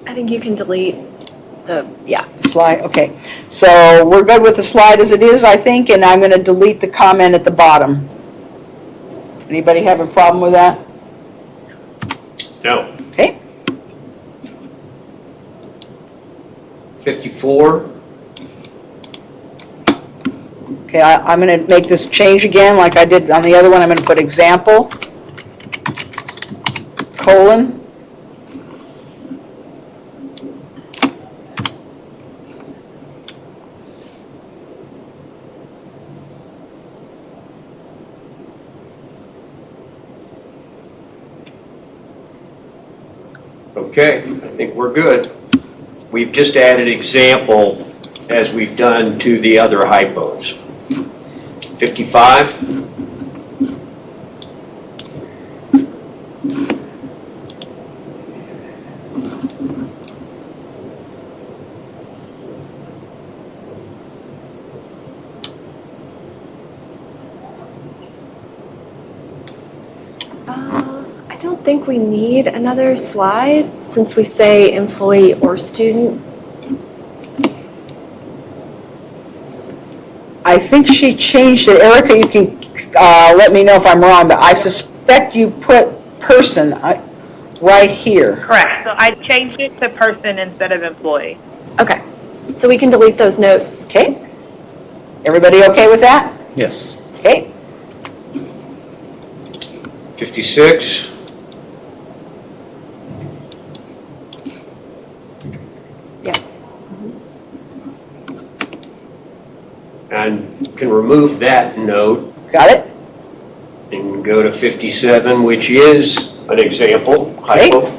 I think you can delete yeah. Slide, okay. So we're good with the slide as it is, I think, and I'm going to delete the comment at the bottom. Anybody have a problem with that? No. Okay. 54. Okay, I'm going to make this change again like I did on the other one. I'm going to put example, colon. Okay, I think we're good. We've just added example as we've done to the other hypos. 55. I don't think we need another slide since we say employee or student. I think she changed it. Erica, you can let me know if I'm wrong, but I suspect you put person right here. Correct. So I changed it to person instead of employee. Okay, so we can delete those notes. Okay. Everybody okay with that? Yes. Okay. 56. Yes. And can remove that note Got it? and go to 57, which is an example Okay. hypo.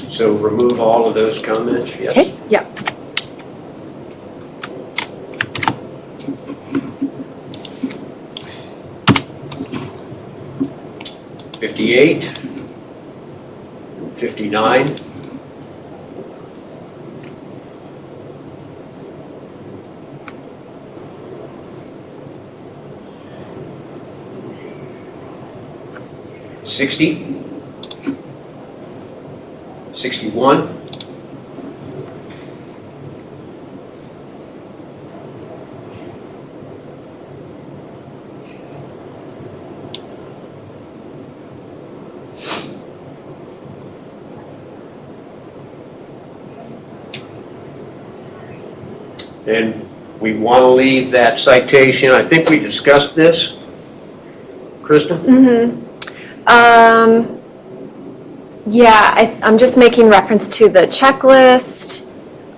So remove all of those comments, yes? Okay. Yeah. '58, 59. '60. 61. And we want to leave that citation. I think we discussed this. Krista? Yeah, I'm just making reference to the checklist,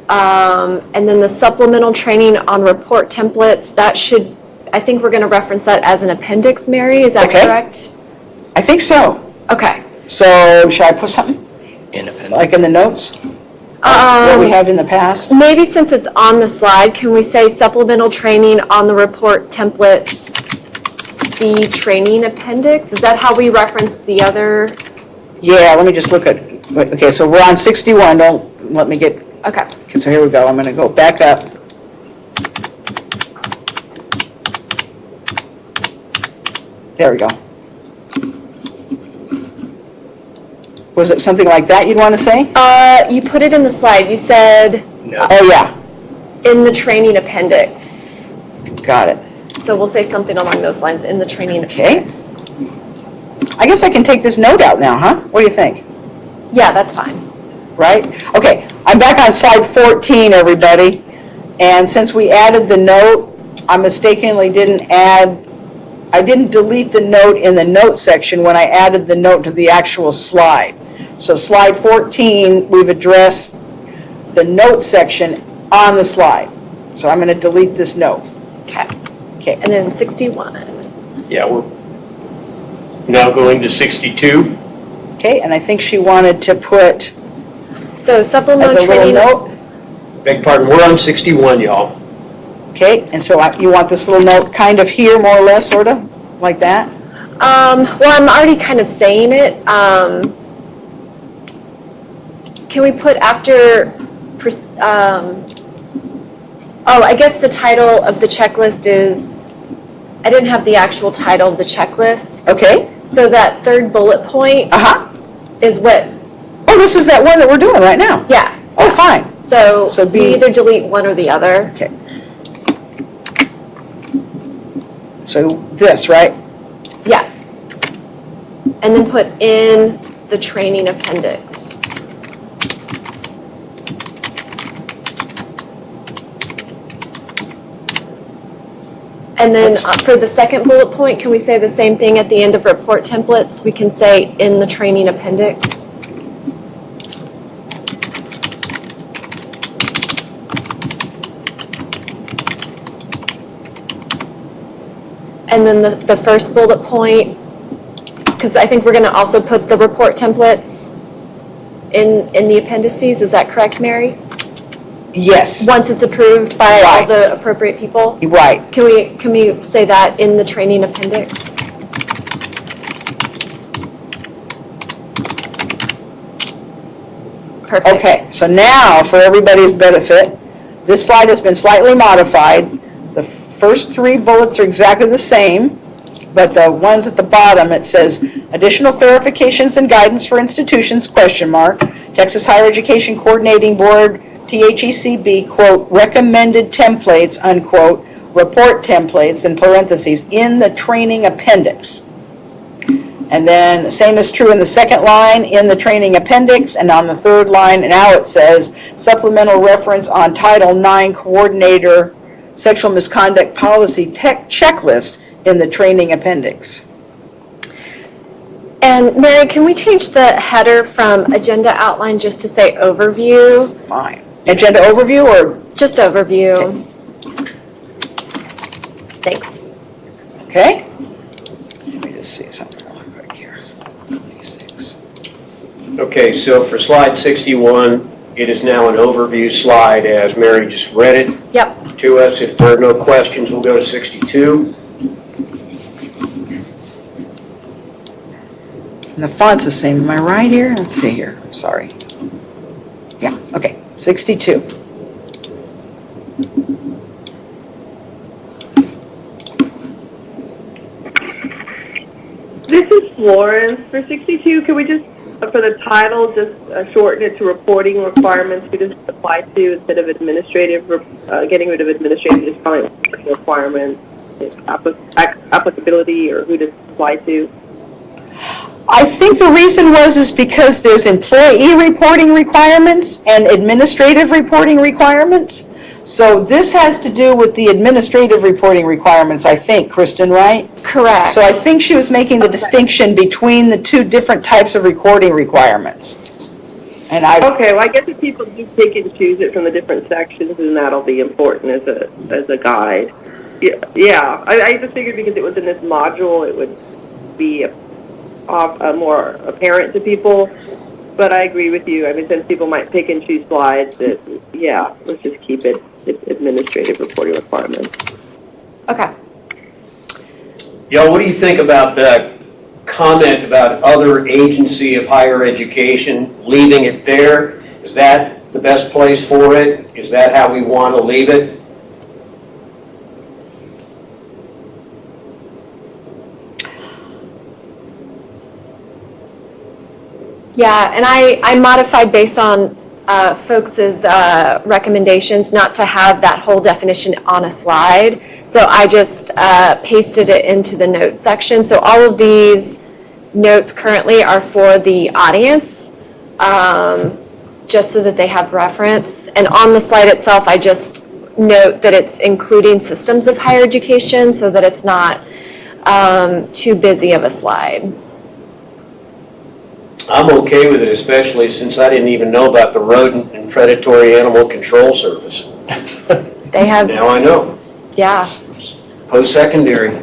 and then the supplemental training on report templates. That should, I think we're going to reference that as an appendix, Mary, is that Okay. correct? I think so. Okay. So should I put something Independent. like in the notes? What we have in the past? Maybe since it's on the slide, can we say supplemental training on the report templates, C training appendix? Is that how we reference the other? Yeah, let me just look at, okay, so we're on 61, don't let me get, Okay. okay, so here we go, I'm gonna go back up. There we go. Was it something like that you'd want to say? You put it in the slide. You said No. Oh, yeah, in the training appendix. got it. So we'll say something along those lines, in the training Okay. appendix. I guess I can take this note out now, huh? What do you think? Yeah, that's fine. Right? Okay, I'm back on slide 14, everybody. And since we added the note, I mistakenly I didn't delete the note in the note section when I added the note to the actual slide. So slide 14, we've addressed the note section on the slide. So I'm going to delete this note. Okay. Okay. And then 61. Yeah, we're now going to 62. Okay, and I think she wanted to put So as supplemental a little training. note. Beg pardon, we're on 61, y'all. Okay, and so you want this little note kind of here, more or less, sort of, like that? Well, I'm already kind of saying it. Can we put after, I guess the title of the checklist is, I didn't have the actual title of the checklist. Okay. So that third bullet point Uh-huh. is what, Oh, this is that one that we're doing right now? yeah. Oh, fine. So So we be- either delete one or the other. Okay. So this, right? Yeah. And then put in the training appendix. And then for the second bullet point, can we say the same thing at the end of report templates? We can say in the training appendix. And then the first bullet point, because I think we're going to also put the report templates in the appendices. Is that correct, Mary? Yes. Once it's approved by all Right. the appropriate people? Right. Can we say that in the training appendix? Perfect. Okay, so now, for everybody's benefit, this slide has been slightly modified. The first three bullets are exactly the same, but the ones at the bottom, it says, additional clarifications and guidance for institutions, question mark, Texas Higher Education Coordinating Board, THECB, quote, recommended templates, unquote, report templates, in parentheses, in the training appendix. And then, same is true in the second line, in the training appendix, and on the third line, now it says, supplemental reference on Title IX Coordinator Sexual Misconduct Policy Checklist in the training appendix. And Mary, can we change the header from agenda outline just to say overview? Fine. Agenda overview or? Just overview. Thanks. Okay. Let me just see something real quick here. 26. Okay, so for slide 61, it is now an overview slide as Mary just read it Yep. to us. If there are no questions, we'll go to 62. And the font's the same. Am I right here? Let's see here. I'm sorry. Yeah, okay. 62. This is Florence. For 62, can we just, for the title, just shorten it to reporting requirements? Who does it apply to instead of administrative, getting rid of administrative, just calling it reporting requirements, applicability, or who does it apply to? I think the reason is because there's employee reporting requirements and administrative reporting requirements. So this has to do with the administrative reporting requirements, I think, Kristen, right? Correct. So I think she was making the distinction between the two different types of recording requirements. And Okay, well, I guess if people do pick and choose it from the different sections, then that'll be important as a guide. Yeah. I just figured because it was in this module, it would be more apparent to people. But I agree with you. I mean, since people might pick and choose slides, let's just keep it administrative reporting requirements. Okay. Y'all, what do you think about the comment about other agency of higher education, leaving it there? Is that the best place for it? Is that how we want to leave it? Yeah, and I modified based on folks' recommendations not to have that whole definition on a slide. So I just pasted it into the notes section. So all of these notes currently are for the audience, just so that they have reference. And on the slide itself, I just note that it's including systems of higher education so that it's not too busy of a slide. I'm okay with it, especially since I didn't even know about the Rodent and Predatory Animal Control Service. They have, Now I know. yeah. Post-secondary.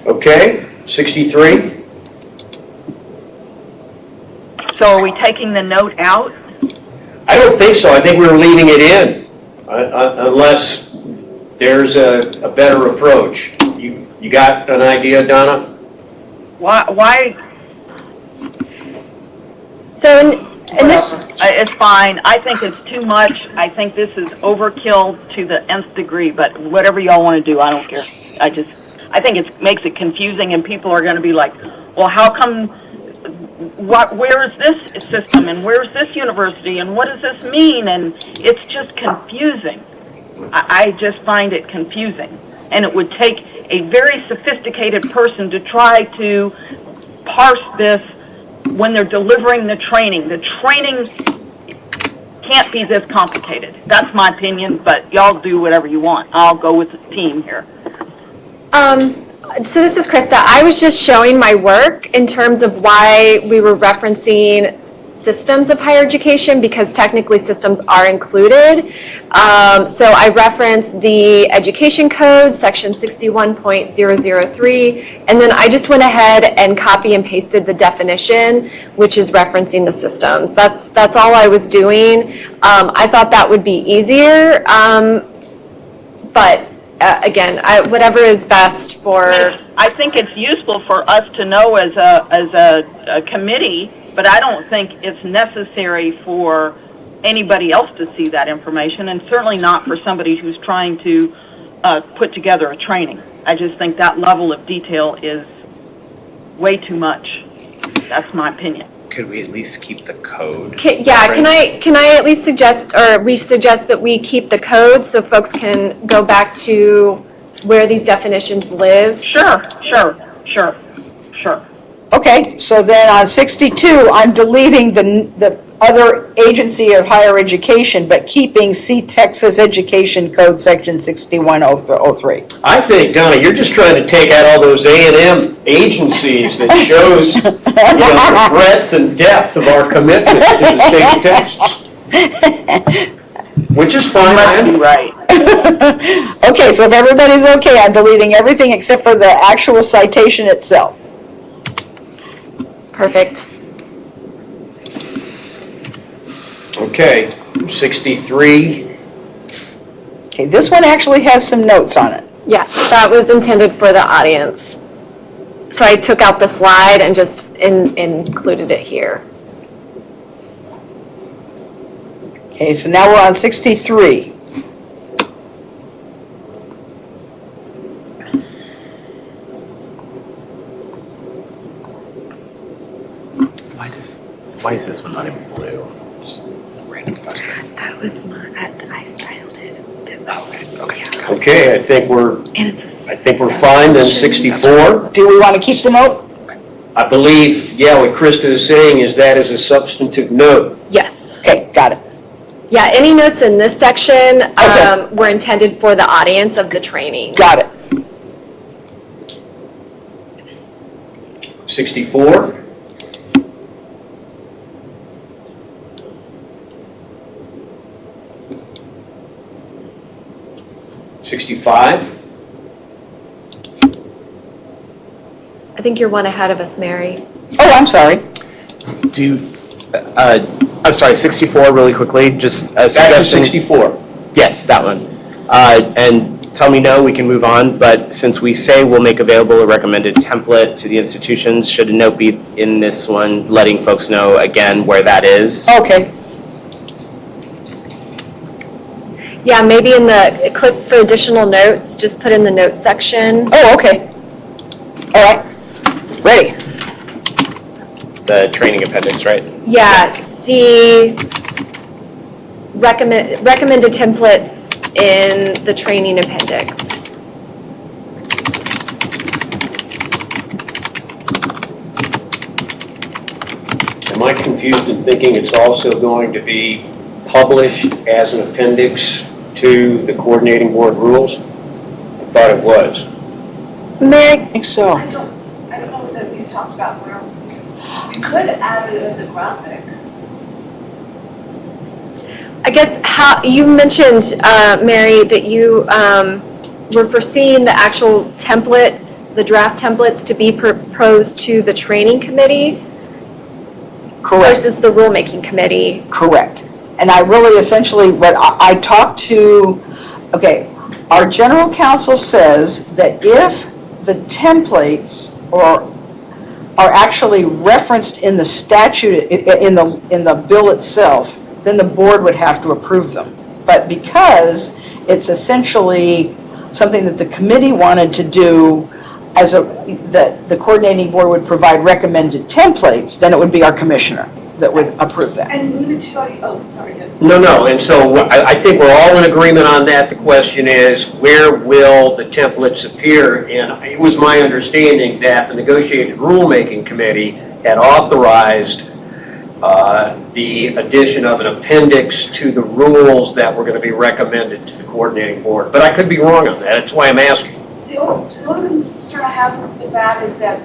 Okay, 63? So are we taking the note out? I don't think so. I think we were leaving it in, unless there's a better approach. You got an idea, Donna? Why? So It's fine. I think it's too much. I think this is overkill to the nth degree, but whatever y'all want to do, I don't care. I think it makes it confusing, and people are going to be like, well, how come, where is this system, and where's this university, and what does this mean? And it's just confusing. I just find it confusing. And it would take a very sophisticated person to try to parse this when they're delivering the training. The training can't be this complicated. That's my opinion, but y'all do whatever you want. I'll go with the team here. So this is Krista. I was just showing my work in terms of why we were referencing systems of higher education, because technically systems are included. So I referenced the education code, section 61.003, and then I just went ahead and copy and pasted the definition, which is referencing the systems. That's all I was doing. I thought that would be easier, but again, whatever is best for. I think it's useful for us to know as a committee, but I don't think it's necessary for anybody else to see that information, and certainly not for somebody who's trying to put together a training. I just think that level of detail is way too much. That's my opinion. Could we at least keep the code? Can I at least suggest, or we suggest that we keep the code so folks can go back to where these definitions live? Sure. Okay, so then on 62, I'm deleting the other agency of higher education, but keeping See Texas Education Code Section 6103. I think, Donna, you're just trying to take out all those A&M agencies that shows the breadth and depth of our commitment to the state of Texas. Which is fine. You're right. Okay, so if everybody's okay, I'm deleting everything except for the actual citation itself. Perfect. Okay, 63. Okay, this one actually has some notes on it. Yeah, that was intended for the audience. So I took out the slide and just included it here. Okay, so now we're on 63. Why is this one not in blue? Just random question. That was I styled it. Okay. Okay, I think we're fine then. 64. Do we want to keep the note? I believe, yeah, what Krista is saying is that is a substantive note. Yes. Okay, got it. Yeah, any notes in this section Okay. were intended for the audience of the training. Got it. 64. $65. I think you're one ahead of us, Mary. Oh, I'm sorry. I'm sorry, 64 really quickly, just a Back to suggestion. 64. Yes, that one. And tell me no, we can move on, but since we say we'll make available a recommended template to the institutions, should a note be in this one letting folks know again where that is? Okay. Yeah, maybe in the, click for additional notes, just put in the notes section. Oh, okay. All right. Ready. The training appendix, right? Yeah, see recommended templates in the training appendix. Am I confused in thinking it's also going to be published as an appendix to the coordinating board rules? I thought it was. Mary, I think so. I don't know that you talked about where, you could add it as a graphic. I guess how, you mentioned, Mary, that you were foreseeing the actual templates, the draft templates to be proposed to the training committee Correct. versus the rulemaking committee. Correct. And I really essentially, what I talked to, okay, our general counsel says that if the templates are actually referenced in the statute, in the bill itself, then the board would have to approve them. But because it's essentially something that the committee wanted to do, that the coordinating board would provide recommended templates, then it would be our commissioner that would approve that. And let me tell you, oh, sorry, good. No, and so I think we're all in agreement on that. The question is, where will the templates appear? And it was my understanding that the negotiated rulemaking committee had authorized the addition of an appendix to the rules that were going to be recommended to the coordinating board. But I could be wrong on that. That's why I'm asking. The only concern I have with that is that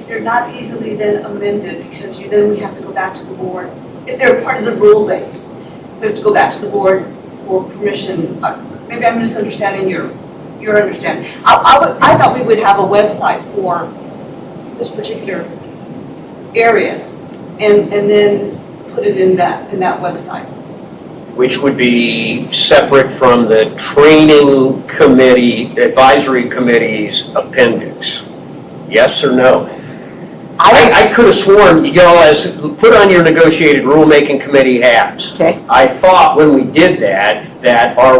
they're not easily then amended, because then we have to go back to the board. If they're part of the rule base, we have to go back to the board for permission. Maybe I'm misunderstanding your understanding. I thought we would have a website for this particular area, and then put it in that website. Which would be separate from the training committee, advisory committee's appendix. Yes or no? I could have sworn, as put on your negotiated rulemaking committee hats. Okay. I thought when we did that our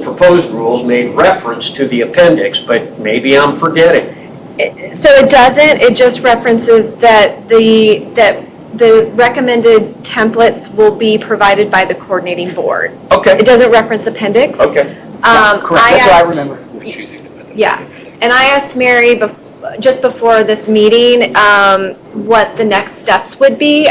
proposed rules made reference to the appendix, but maybe I'm forgetting. So it doesn't, it just references that the recommended templates will be provided by the coordinating board. Okay. It doesn't reference appendix. Okay. Correct, that's what I remember. We're choosing to put them. Yeah, and I asked Mary just before this meeting what the next steps would be.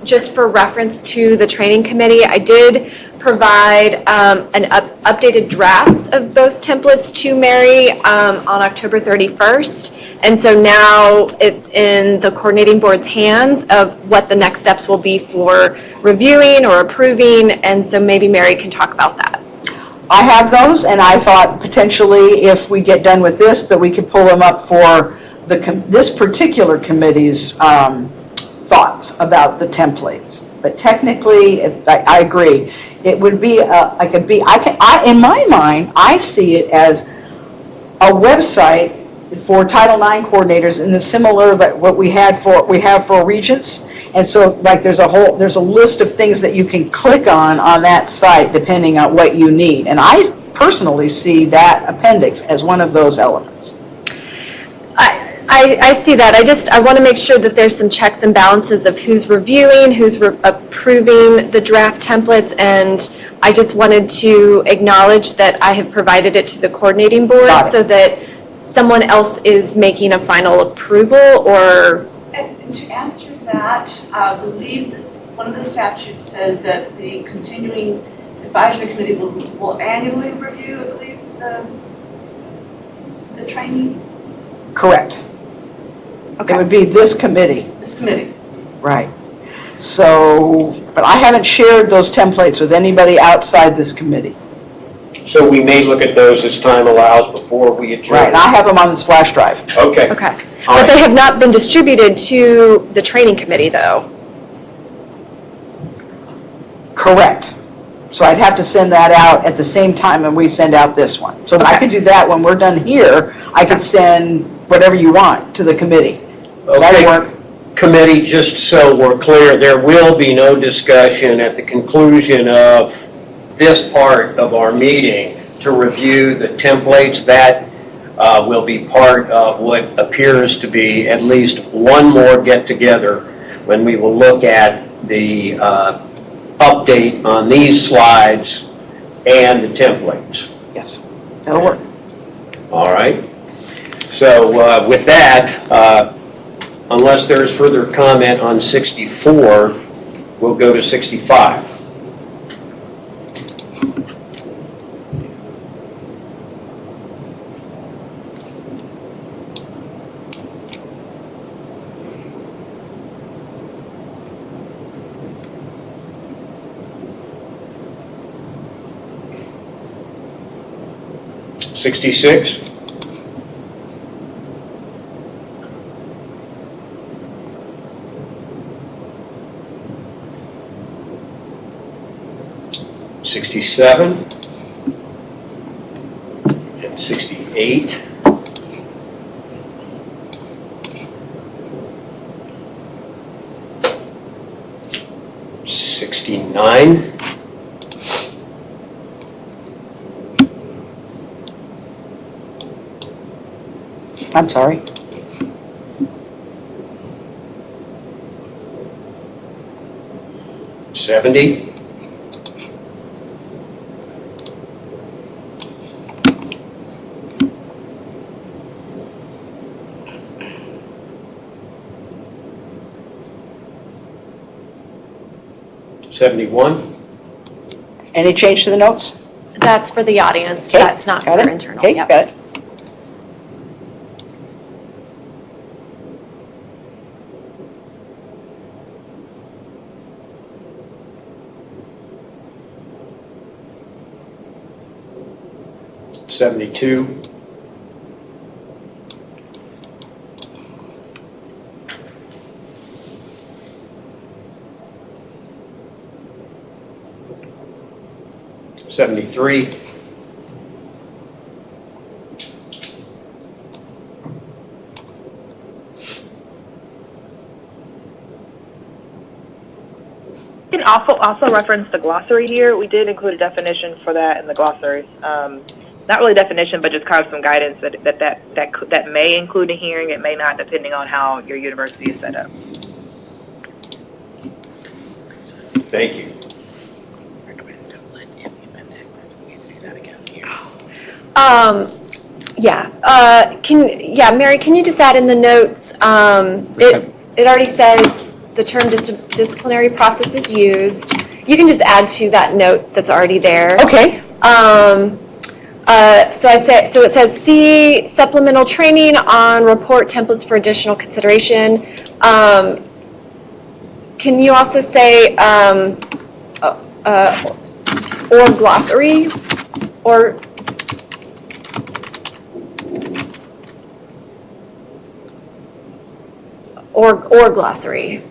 Just for reference to the training committee, I did provide updated drafts of both templates to Mary on October 31st. And so now it's in the coordinating board's hands of what the next steps will be for reviewing or approving. And so maybe Mary can talk about that. I have those, and I thought potentially if we get done with this, that we could pull them up for this particular committee's thoughts about the templates. But technically, I agree. It would be, in my mind, I see it as a website for Title IX coordinators in the similar that what we have for regents. And so like there's a list of things that you can click on that site depending on what you need. And I personally see that appendix as one of those elements. I see that. I want to make sure that there's some checks and balances of who's reviewing, who's approving the draft templates, and I just wanted to acknowledge that I have provided it to the coordinating board so that someone else is making a final approval or... And to answer that, I believe one of the statutes says that the continuing advisory committee will annually review, I believe, the training. Correct. Okay. It would be this committee. This committee. Right. So, but I haven't shared those templates with anybody outside this committee. So we may look at those as time allows before we adjourn. Right, and I have them on this flash drive. Okay. Okay. But they have not been distributed to the training committee, though. Correct. So I'd have to send that out at the same time when we send out this one. So I could do that when we're done here. I could send whatever you want to the committee. That'll work. Committee, just so we're clear, there will be no discussion at the conclusion of this part of our meeting to review the templates. That will be part of what appears to be at least one more get-together when we will look at the update on these slides and the templates. Yes, that'll work. All right. So with that, unless there's further comment on 64, we'll go to 65. '66. '67 and '68. '69. I'm sorry. '70. '71. Any change to the notes? That's for the audience. Okay, That's not for got it. internal. Okay, Yep. got it. '72. '73. You can also reference the glossary here. We did include a definition for that in the glossary. Not really a definition, but just kind of some guidance that may include a hearing. It may not, depending on how your university is set up. Thank you. In the appendix, we can do that again here. Mary, can you just add in the notes, it already says the term disciplinary process is used. You can just add to that note that's already there. Okay. So it says, see supplemental training on report templates for additional consideration. Can you also say, or glossary, or glossary?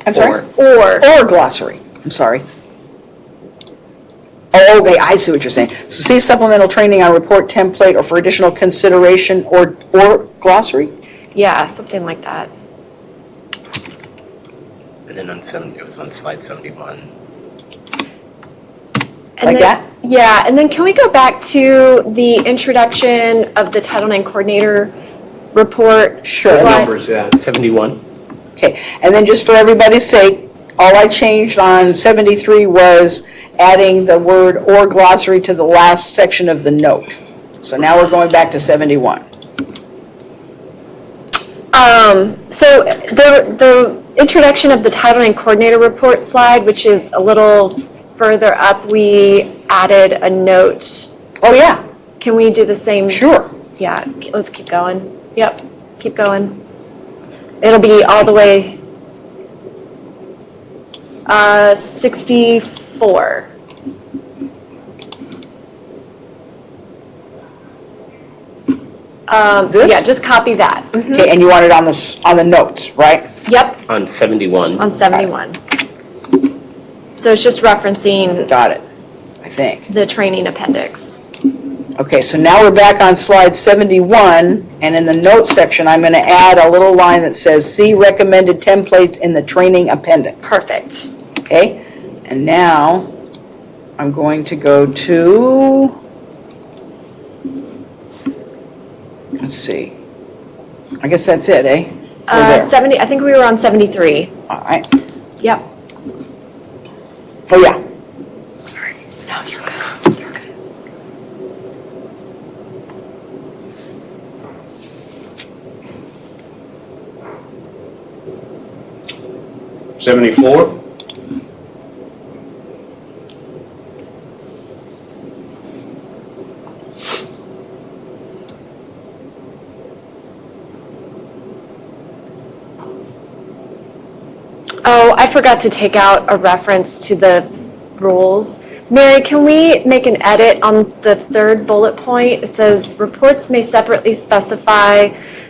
I'm sorry? Or glossary. I'm sorry. Oh, okay, I see what you're saying. So see supplemental training on report template or for additional consideration or glossary? yeah, something like that. And then it was on slide 71. And Like then, that? Yeah, and then can we go back to the introduction of the Title IX coordinator report? Sure. What slide? number is that? 71. Okay, and then just for everybody's sake, all I changed on 73 was adding the word or glossary to the last section of the note. So now we're going back to 71. So the introduction of the Title IX coordinator report slide, which is a little further up, we added a note. Oh, yeah, Can we do the same? sure. Yeah, let's keep going. Yep, keep going. It'll be all the way 64. So This? yeah, just copy that. Mhm. Okay, and you want it on the notes, right? Yep, On 71. on 71. So it's just referencing Got it, I think. the training appendix. Okay, so now we're back on slide 71, and in the notes section, I'm going to add a little line that says, see recommended templates in the training appendix. Perfect. Okay, and now I'm going to go to, let's see, I guess that's it, eh? We're there. 70, I think we were on 73. All right, Yep. oh yeah, Sorry. No, you're good. You're good. 74? Oh, I forgot to take out a reference to the rules. Mary, can we make an edit on the third bullet point? It says, reports may separately specify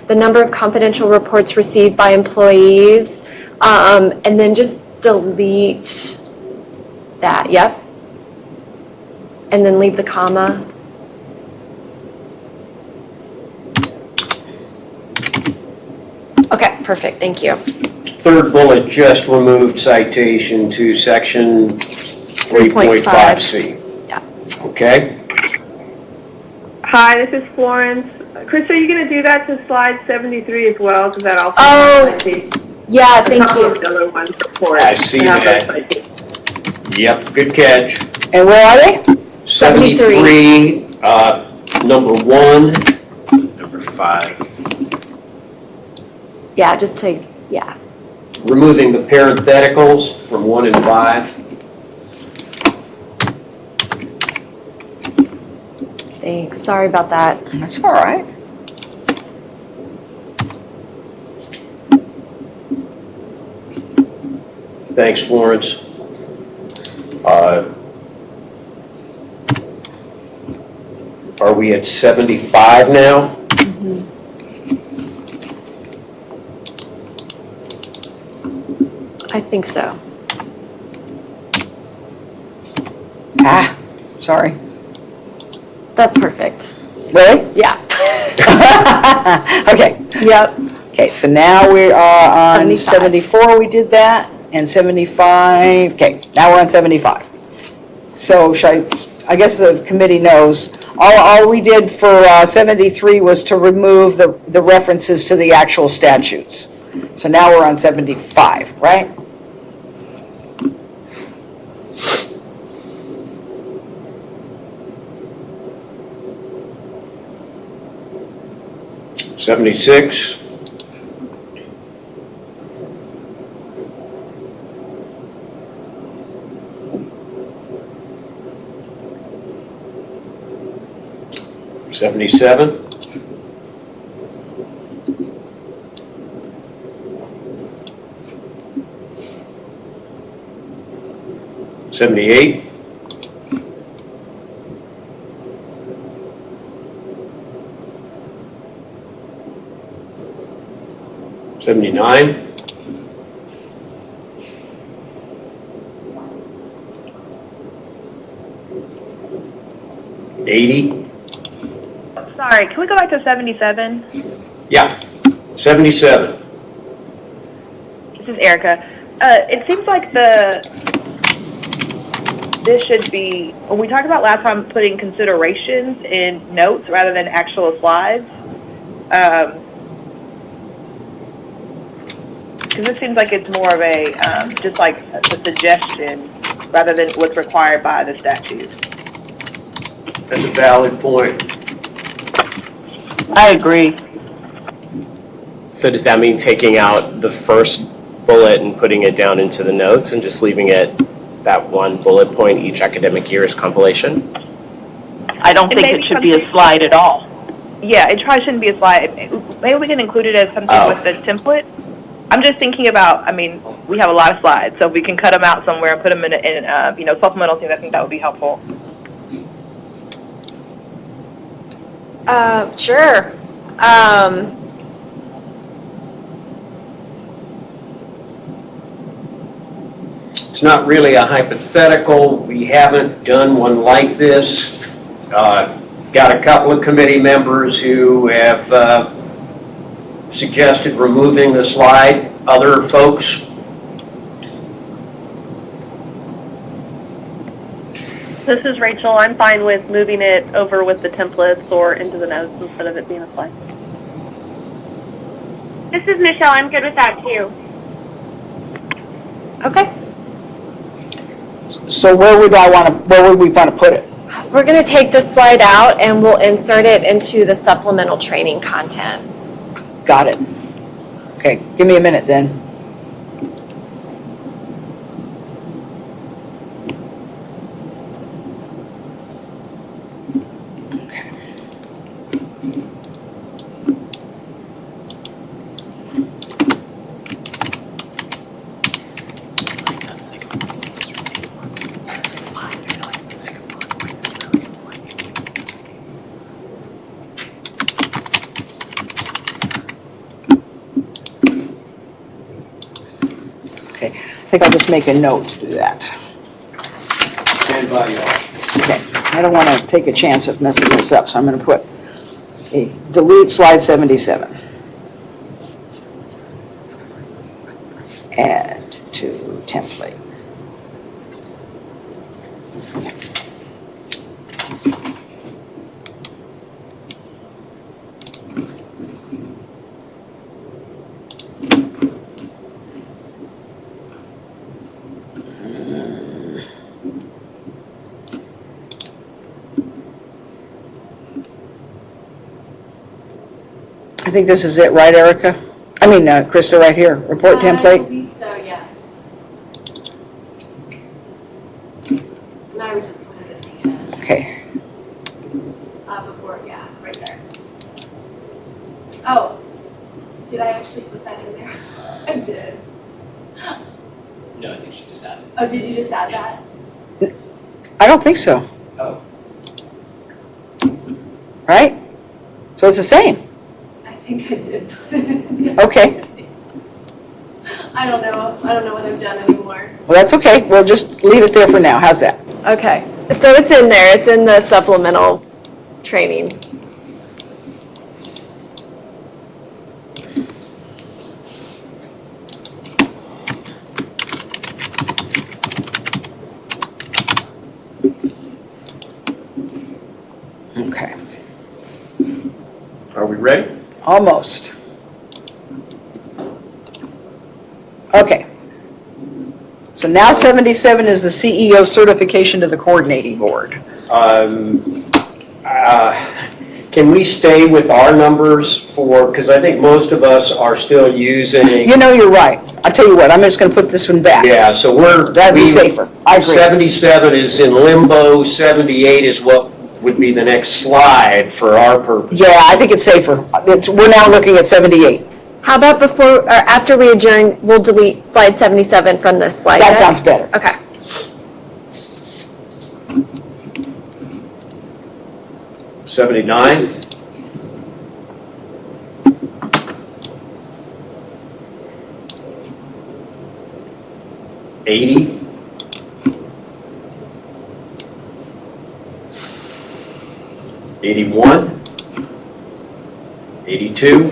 the number of confidential reports received by employees, and then just delete that, yep. And then leave the comma. Okay, perfect, thank you. Third bullet just removed citation to section 3.5C. Yeah. Okay? Hi, this is Florence. Chris, are you going to do that to slide 73 as well? Because that also. Oh, yeah, thank you. The other ones report. I see that. Yep, good catch. And where are they? 73, number 1. Number 5. Yeah, just to, yeah. Removing the parentheticals from 1 and 5. Thanks, sorry about that. That's all right. Thanks, Florence. Are we at 75 now? I think so. Ah, sorry. That's perfect. Really? Yeah. Okay. Yep. Okay, so now we are on 75. 74, we did that, and 75, okay, now we're on 75. So I guess the committee knows, all we did for 73 was to remove the references to the actual statutes. So now we're on 75, right? '76. '77. '78. '79. '80. Sorry, can we go back to 77? Yeah, 77. This is Erica. It seems like this should be, when we talked about last time putting considerations in notes rather than actual slides, because it seems like it's more of a, just like a suggestion rather than what's required by the statute. That's a valid point. I agree. So does that mean taking out the first bullet and putting it down into the notes and just leaving it that one bullet point each academic year as compilation? I don't think it should be a slide at all. Yeah, it probably shouldn't be a slide. Maybe we can include it as something with the template. I'm just thinking about, I mean, we have a lot of slides, so if we can cut them out somewhere and put them in supplemental things, I think that would be helpful. Sure. It's not really a hypothetical. We haven't done one like this. Got a couple of committee members who have suggested removing the slide. Other folks? This is Rachel. I'm fine with moving it over with the templates or into the notes instead of it being a slide. This is Michelle. I'm good with that too. Okay. So where would we want to put it? We're going to take this slide out and we'll insert it into the supplemental training content. Got it. Okay, give me a minute then. Okay, I think I'll just make a note to do that. Stand by, y'all. Okay, I don't want to take a chance of messing this up, so I'm going to put delete slide 77. Add to template. I think this is it, right, Erica? I mean, Krista, right here, report I template. believe so, yes. And I would just put it in the end, Okay, before, yeah, right there. Oh, did I actually put that in there? I did. No, I think she just added. Oh, did you just add that? I don't think so, Oh. right? So it's the same, I think I did put it in there. okay. I don't know what I've done anymore. Well, that's okay, we'll just leave it there for now, how's that? Okay, so it's in there, it's in the supplemental training. Okay, Are we ready? almost. Okay. So now 77 is the CEO certification to the coordinating board. Can we stay with our numbers for, because I think most of us are still using, You know, you're right. I tell you what, I'm just gonna put this one back. yeah, so That'd be safer. I agree. 77 is in limbo, 78 is what would be the next slide for our purpose. Yeah, I think it's safer. We're now looking at 78. How about before, or after we adjourn, we'll delete slide 77 from this slide That deck? sounds better. Okay. 79? $80? $81? $82?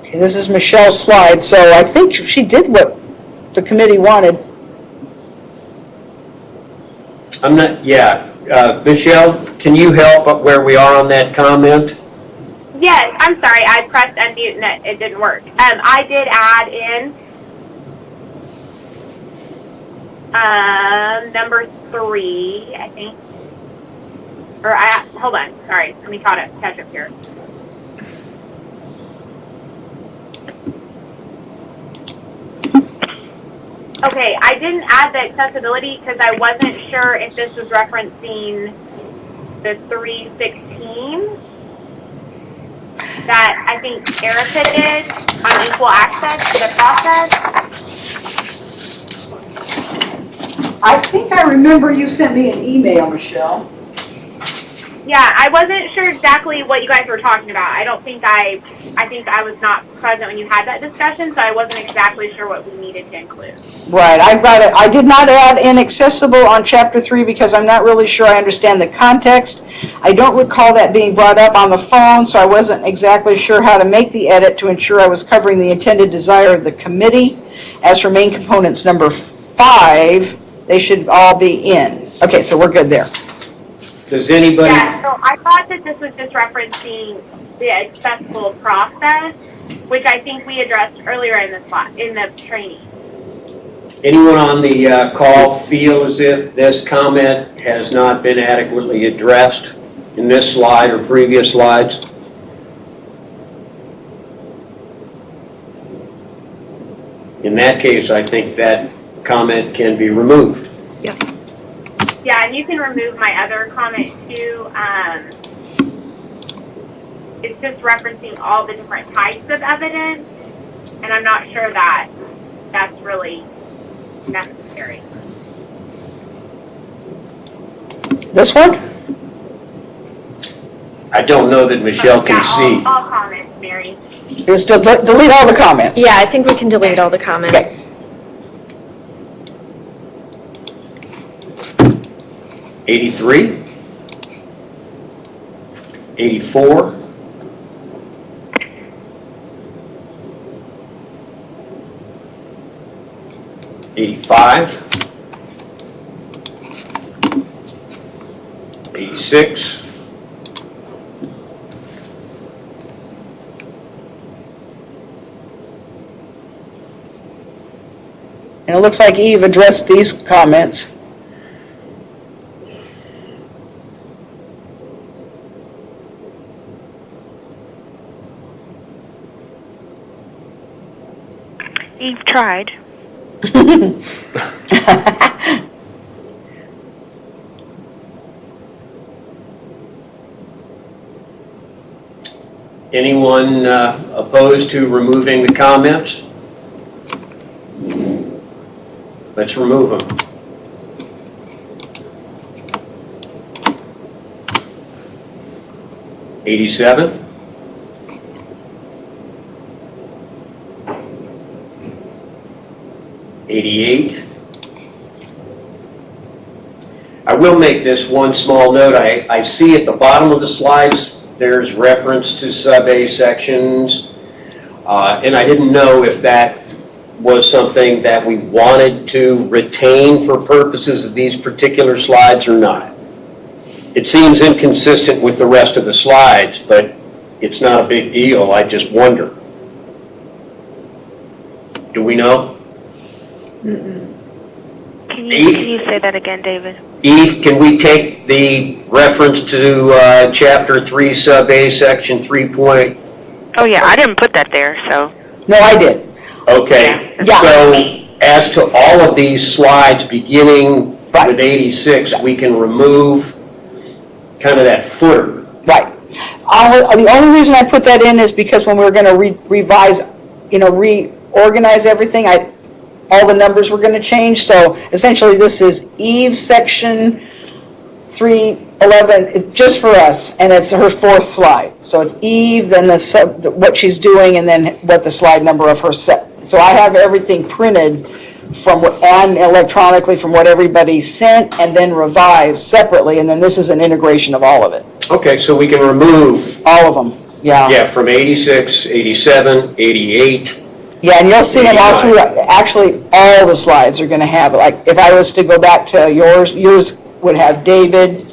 Okay, this is Michelle's slide, so I think she did what the committee wanted. I'm not, yeah. Michelle, can you help where we are on that comment? Yes, I'm sorry, I pressed unmute and it didn't work. I did add in number 3, I think. Or hold on, sorry, let me catch up here. Okay, I didn't add the accessibility because I wasn't sure if this was referencing the 316 that I think Erica did on equal access to the process. I think I remember you sent me an email, Michelle. Yeah, I wasn't sure exactly what you guys were talking about. I think I was not present when you had that discussion, so I wasn't exactly sure what we needed to include. Right, I've got it. I did not add inaccessible on chapter 3 because I'm not really sure I understand the context. I don't recall that being brought up on the phone, so I wasn't exactly sure how to make the edit to ensure I was covering the intended desire of the committee. As for main components number 5, they should all be in. Okay, so we're good there. Does anybody? Yeah, so I thought that this was just referencing the accessible process, which I think we addressed earlier in the training. Anyone on the call feel as if this comment has not been adequately addressed in this slide or previous slides? In that case, I think that comment can be removed. Yeah, and you can remove my other comment too. it's just referencing all the different types of evidence, and I'm not sure that that's really necessary. This one? I don't know that Michelle can see. All comments, Mary. Just delete all the comments. Yeah, I think we can delete all the comments. 83, 84, 85, 86, '" And it looks like Eve addressed these comments. Eve tried. Anyone opposed to removing the comments? Let's remove them. '87. '88. I will make this one small note. I see at the bottom of the slides, there's reference to sub-A sections, and I didn't know if that was something that we wanted to retain for purposes of these particular slides or not. It seems inconsistent with the rest of the slides, but it's not a big deal. I just wonder. Do we know? Can you say that again, David? Eve, can we take the reference to Chapter 3, Sub-A, Section 3. Oh, yeah, I didn't put that there, so. No, I did. Okay, Yeah. so as to all of these slides, beginning with 86, we can remove kind of that footer. Right. The only reason I put that in is because when we were going to revise, reorganize everything, all the numbers were going to change. So essentially, this is Eve's section 311, just for us, and it's her fourth slide. So it's Eve, then what she's doing, and then what the slide number of her set. So I have everything printed and electronically from what everybody sent, and then revised separately, and then this is an integration of all of it. Okay, so we can remove, All of them, yeah. from 86, 87, 88. Yeah, and you'll see them all through, actually, all the slides are gonna have, like, if I was to go back to yours would have David,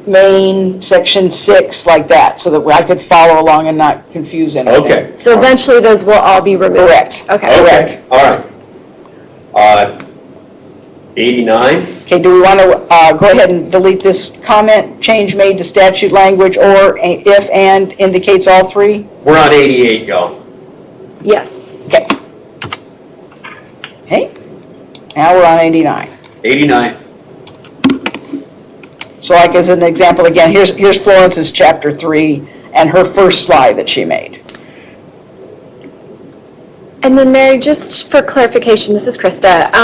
Maine, section 6, like that, so that I could follow along and not confuse anything. Okay. So eventually those will all be removed? Correct. Okay. Okay, all right. 89, Okay, do we want to go ahead and delete this comment, change made to statute language, or if and indicates all three? we're on 88, y'all. Yes. Okay. Okay, now we're on 89. 89. So like as an example, again, here's Florence's chapter 3 and her first slide that she made. And then Mary, just for clarification, this is Krista.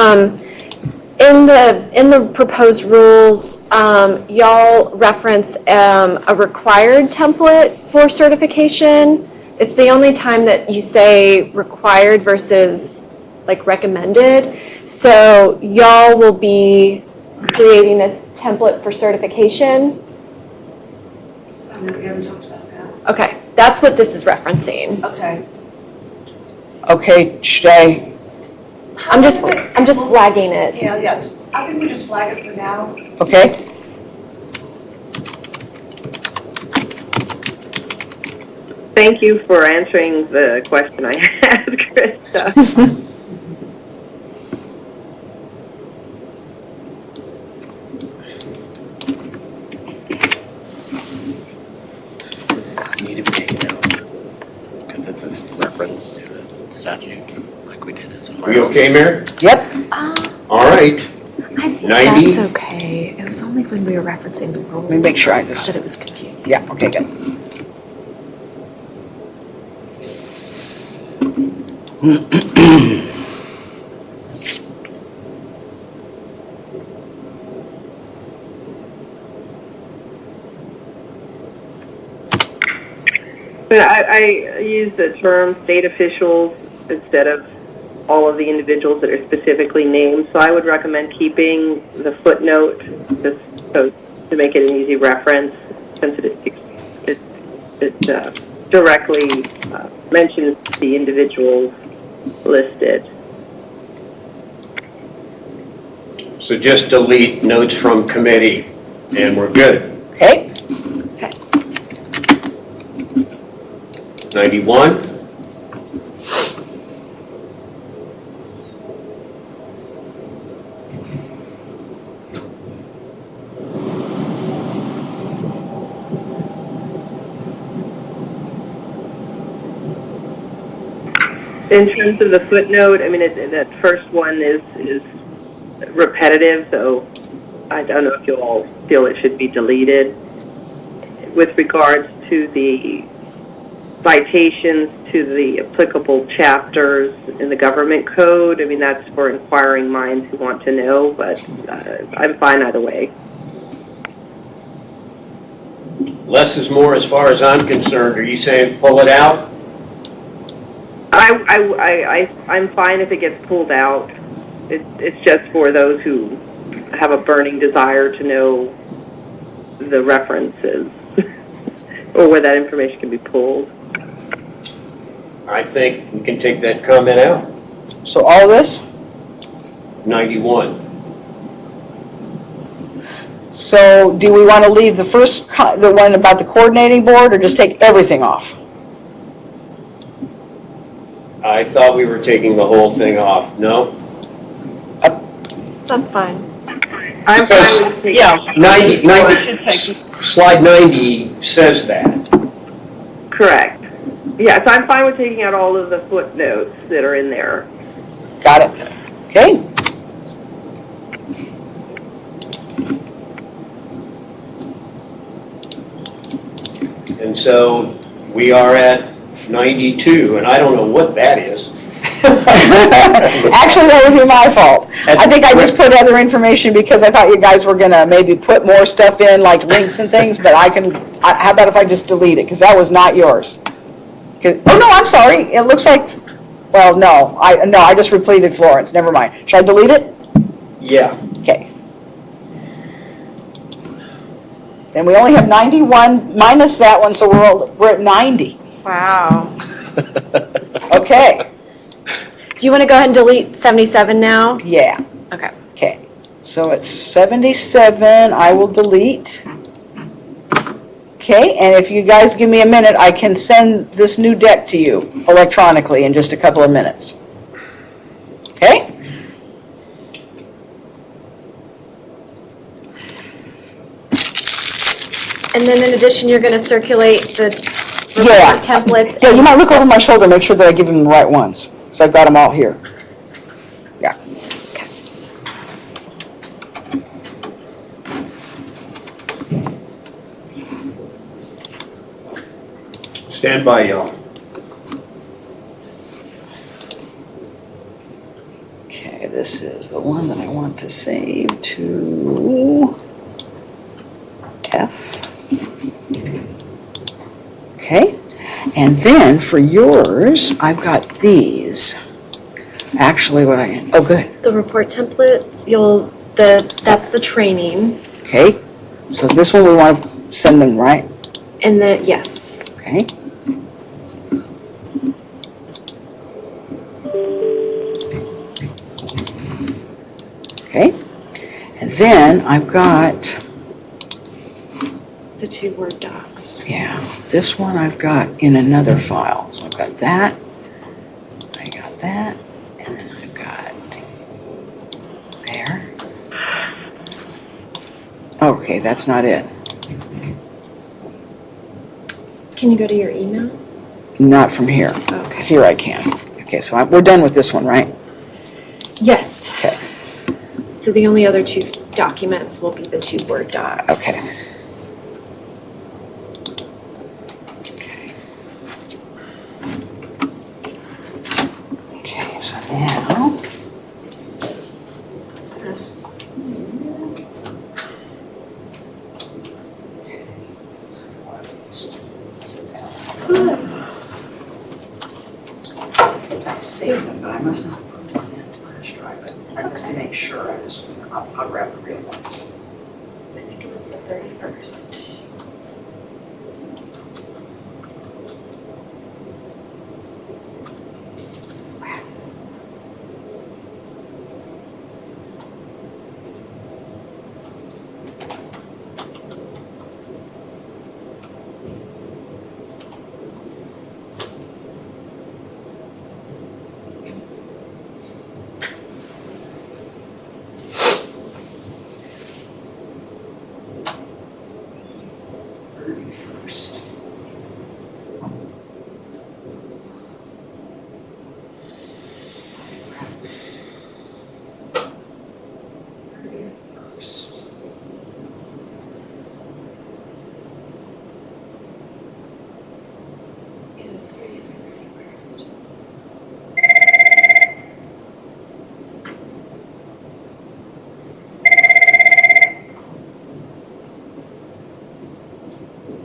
In the proposed rules, y'all reference a required template for certification. It's the only time that you say required versus like recommended. So y'all will be creating a template for certification. We haven't talked about that. Okay, that's what this is referencing. Okay. Okay, should I, I'm just flagging it. Yeah, I think we just flag it for now. okay? Thank you for answering the question I had, Krista. Does that need to be taken out? Because this is reference to the statute, like we did it somewhere We else. okay, Mary? Yep. All right. I think 90? that's okay. It was only when we were referencing the rules. Let me make sure I just- That it was confusing. Yeah, okay, good. But I use the term state officials instead of all of the individuals that are specifically named. So I would recommend keeping the footnote just so to make it an easy reference, since it directly mentions the individuals listed. So just delete notes from committee, and we're good. Okay? 91? In terms of the footnote, I mean, that first one is repetitive, so I don't know if you all feel it should be deleted. With regards to the citations to the applicable chapters in the government code, I mean, that's for inquiring minds who want to know, but I'm fine either way. Less is more as far as I'm concerned. Are you saying pull it out? I'm fine if it gets pulled out. It's just for those who have a burning desire to know the references or where that information can be pulled. I think we can take that comment out. So all this? 91. So do we want to leave the first, the one about the coordinating board, or just take everything off? I thought we were taking the whole thing off. No? That's fine. I'm fine with taking. Yeah. 90, slide 90 says that. Correct. Yes, I'm fine with taking out all of the footnotes that are in there. Got it. Okay. And so we are at 92, and I don't know what that is. Actually, that would be my fault. I think I just put other information because I thought you guys were gonna maybe put more stuff in, like links and things, but how about if I just delete it, because that was not yours. Oh, no, I'm sorry, it looks like, well, no, I just repleted Florence, never mind. Should I delete it? Yeah. Okay. Then we only have 91 minus that one, so we're at 90. Wow. Okay, Do you want to go ahead and delete 77 now? yeah. Okay. Okay, so it's 77, I will delete. Okay, and if you guys give me a minute, I can send this new deck to you electronically in just a couple of minutes. Okay? And then in addition, you're going to circulate the Yeah. report templates. Yeah, you might look over my shoulder, make sure that I give them the right ones, because I've got them all here. Yeah. Stand by, y'all. Okay, this is the one that I want to save to F. Okay, and then for yours, I've got these. Actually, oh, good. The report templates, that's the training. Okay, so this one we want to send them, right? And yes. Okay. Okay, and then I've got, The 2 Word docs. yeah, this one I've got in another file. So I've got that, I got that, and then I've got there. Okay, that's not it. Can you go to your email? Not from here. Okay. Here I can. Okay, so we're done with this one, right? Yes. Okay. So the only other 2 documents will be the 2 Word docs. Okay. So now, this. I saved them, but I must not put them in flash drive. I must make sure I'll grab the real ones. I think it was the 31st.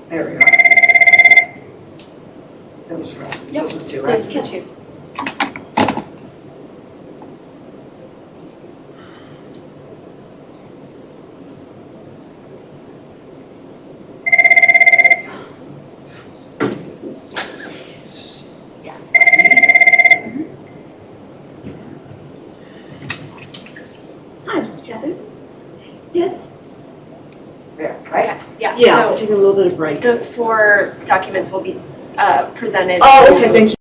There we are. That was right. Yep. Those are two, Nice right? to catch you. Hi, this is Catherine. Yes? There, right? Yeah. Yeah, So taking a little bit of break. those 4 documents will be presented. Oh, okay, thank you.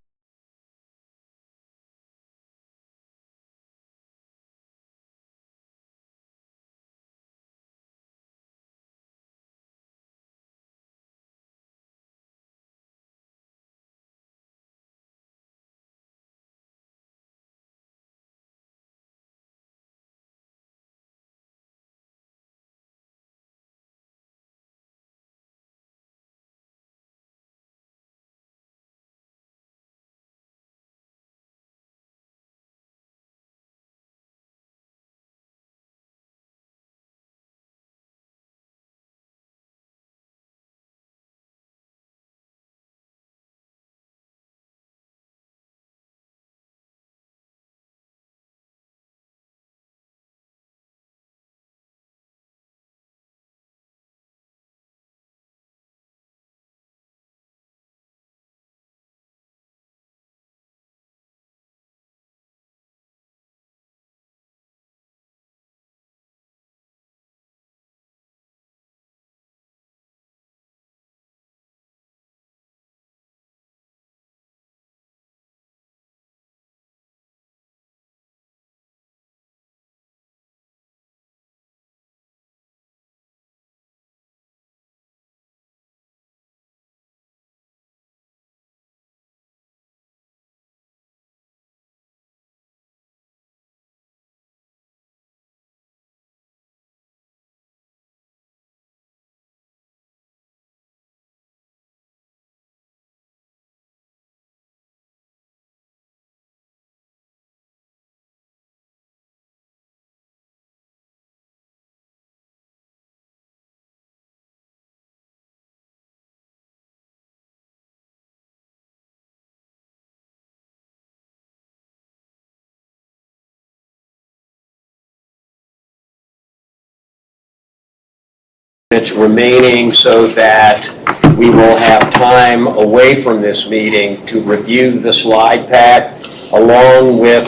Minutes remaining so that we will have time away from this meeting to review the slide pack along with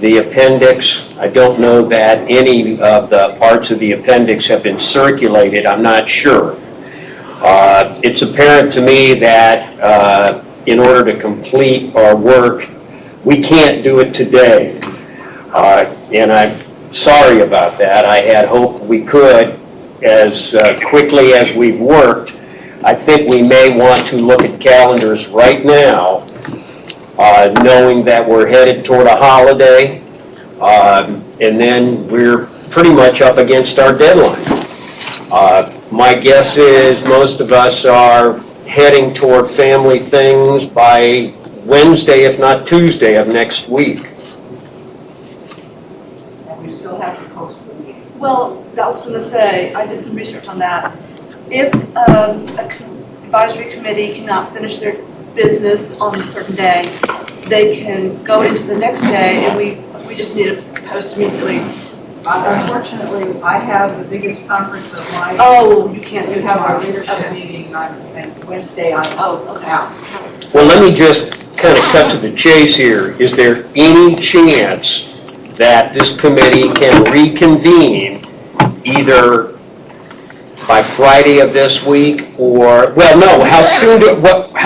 the appendix. I don't know that any of the parts of the appendix have been circulated. I'm not sure. It's apparent to me that in order to complete our work, we can't do it today. And I'm sorry about that. I had hoped we could as quickly as we've worked. I think we may want to look at calendars right now, knowing that we're headed toward a holiday, and then we're pretty much up against our deadline. My guess is most of us are heading toward family things by Wednesday, if not Tuesday of next week. Well, that was going to say, I did some research on that. If advisory committee cannot finish their business on a certain day, they can go into the next day, and we just need to post immediately. Unfortunately, I have the biggest conference of my. Oh, you can't do We have our tomorrow. leadership Okay. meeting on Wednesday. I'm Oh, out. Well, let me just kind of cut to the chase here. Is there any chance that this committee can reconvene either by Friday of this week or, well, no, how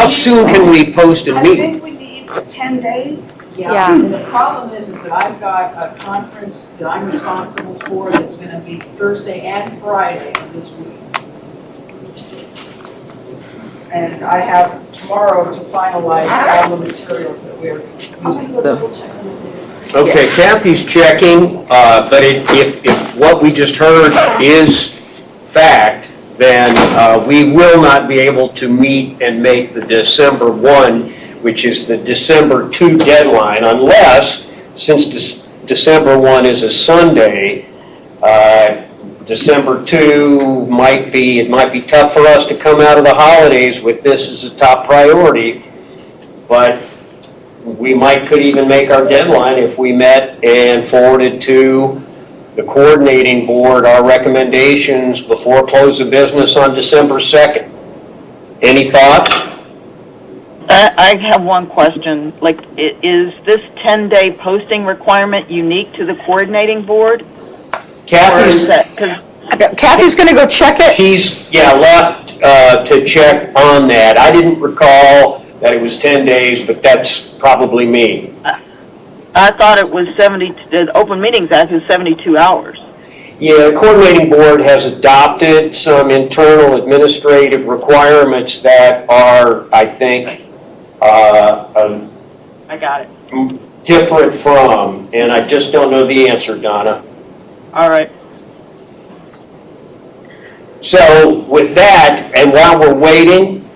soon can we post a I meeting? think we need 10 days. Yeah, and the problem is that I've got a conference that I'm responsible for that's gonna be Thursday and Friday of this week. And I have tomorrow to finalize all the materials that we're using. Okay, Kathy's checking, but if what we just heard is fact, then we will not be able to meet and make the December 1, which is the December 2 deadline, unless, since December 1 is a Sunday, December 2 it might be tough for us to come out of the holidays with this as a top priority, but we could even make our deadline if we met and forwarded to the coordinating board our recommendations before close of business on December 2nd. Any thoughts? I have one question. Like, is this 10-day posting requirement unique to the coordinating board? Kathy's going to go check it. She's, left to check on that. I didn't recall that it was 10 days, but that's probably me. I thought it was the Open Meetings Act is 72 hours. Yeah, the coordinating board has adopted some internal administrative requirements that are, I think, I got it. different from, and I just don't know the answer, Donna. All right. So with that, and while we're waiting,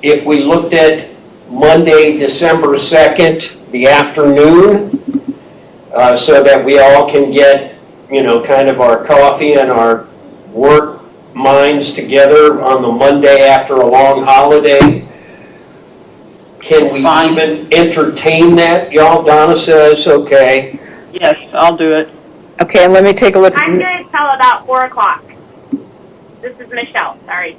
if we looked at Monday, December 2nd, the afternoon, so that we all can get, kind of our coffee and our work minds together on the Monday after a long holiday. Can we even entertain that? Y'all, Donna says, okay. Yes, I'll do it. Okay, and let me take a look at I'm good till about 4 o'clock. This is Michelle, sorry.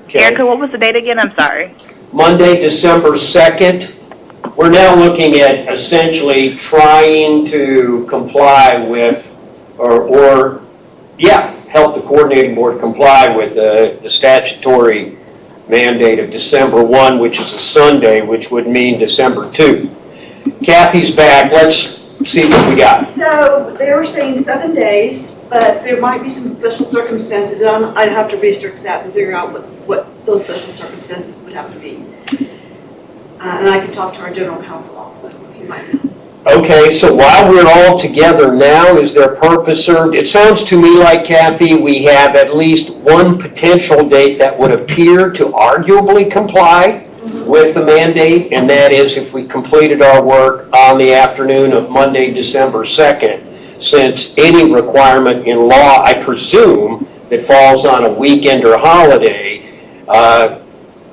Okay. Erica, what was the date again? I'm sorry. Monday, December 2nd. We're now looking at essentially trying to comply with, help the coordinating board comply with the statutory mandate of December 1, which is a Sunday, which would mean December 2. Kathy's back. Let's see what we got. So they were saying 7 days, but there might be some special circumstances, and I'd have to research that and figure out what those special circumstances would have to be. And I can talk to our general counsel also, he might know. Okay, so while we're all together now, is there purpose served? It sounds to me like, Kathy, we have at least one potential date that would appear to arguably comply with the mandate, and that is if we completed our work on the afternoon of Monday, December 2nd, since any requirement in law, I presume, that falls on a weekend or holiday,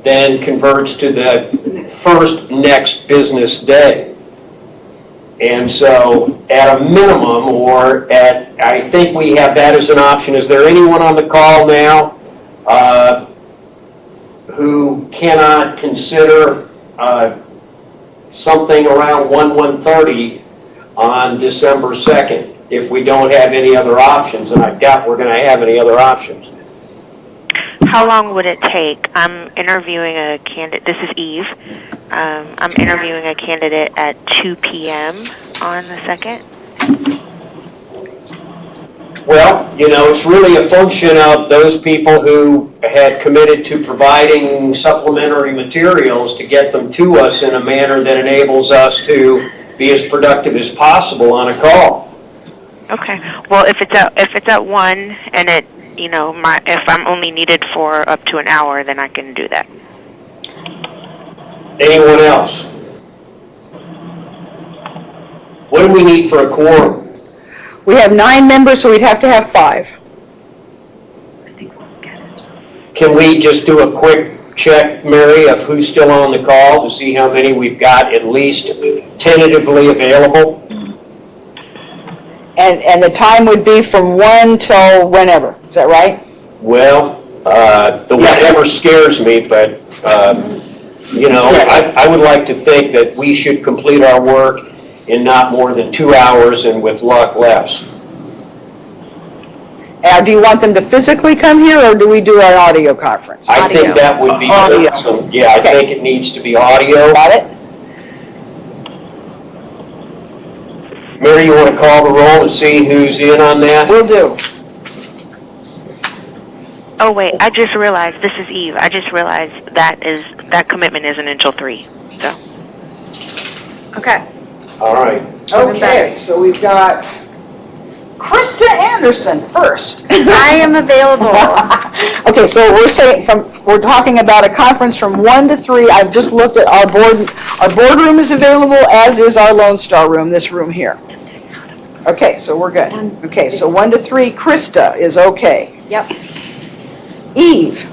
then converts to the first next business day. And so at a minimum, I think we have that as an option. Is there anyone on the call now who cannot consider something around 1:30 on December 2nd if we don't have any other options? And I doubt we're going to have any other options. How long would it take? I'm interviewing a candidate. This is Eve. I'm interviewing a candidate at 2 p.m. on the 2nd. Well, it's really a function of those people who had committed to providing supplementary materials to get them to us in a manner that enables us to be as productive as possible on a call. Okay. Well, if it's at 1 and it, if I'm only needed for up to an hour, then I can do that. Anyone else? What do we need for a quorum? We have 9 members, so we'd have to have 5. Can we just do a quick check, Mary, of who's still on the call to see how many we've got at least tentatively available? And the time would be from 1 till whenever, is that right? Well, the whatever scares me, but, I would like to think that we should complete our work in not more than 2 hours and with luck less. Do you want them to physically come here, or do we do an audio conference? I think that would be Audio. good. Yeah, I think it needs to be audio. Got it? Mary, you want to call the roll and see who's in on that? Will do. Oh, wait, I just realized, this is Eve. I just realized that commitment isn't until 3, so. Okay. All right. Okay, so we've got Krista Anderson first. I am available. Okay, so we're talking about a conference from 1 to 3. I've just looked at our boardroom is available, as is our Lone Star room, this room here. Okay, so we're good. Okay, so 1 to 3, Krista is okay. Yep. Eve,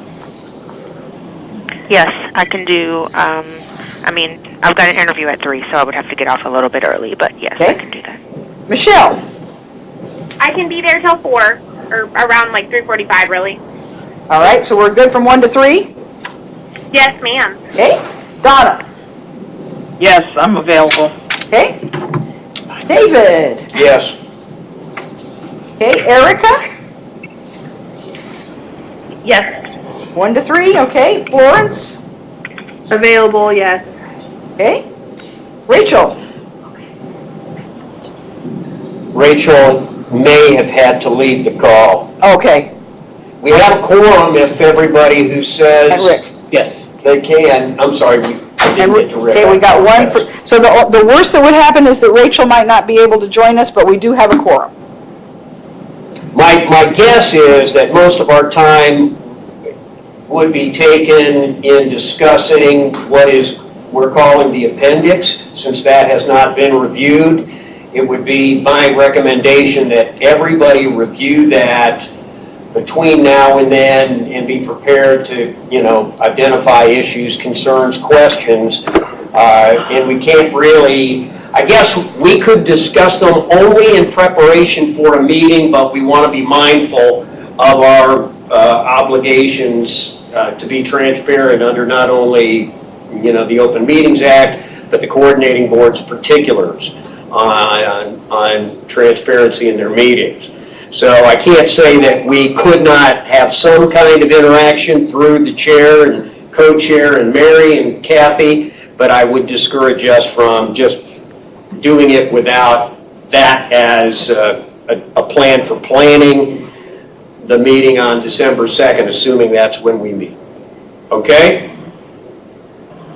Yes, I can do, I've got an interview at 3, so I would have to get off a little bit early, but yes, I can do that. Michelle, I can be there till 4, or around like 3:45, really. all right, so we're good from 1 to 3? Yes, ma'am. Okay, Donna, Yes, I'm available. okay? David, Yes. okay, Erica, Yes. 1 to 3, okay, Florence, Available, yes. okay? Rachel, Rachel may have had to leave the call. okay, We have a quorum if everybody who and says Rick. Yes. they can, I'm sorry, I didn't get to Rick. Okay, we got one for, so the worst that would happen is that Rachel might not be able to join us, but we do have a quorum. My guess is that most of our time would be taken in discussing what we're calling the appendix, since that has not been reviewed. It would be my recommendation that everybody review that between now and then and be prepared to, identify issues, concerns, questions. And we can't really, I guess we could discuss them only in preparation for a meeting, but we want to be mindful of our obligations to be transparent under not only, the Open Meetings Act, but the coordinating board's particulars on transparency in their meetings. So I can't say that we could not have some kind of interaction through the chair and co-chair and Mary and Kathy, but I would discourage us from just doing it without that as a plan for planning the meeting on December 2nd, assuming that's when we meet. Okay?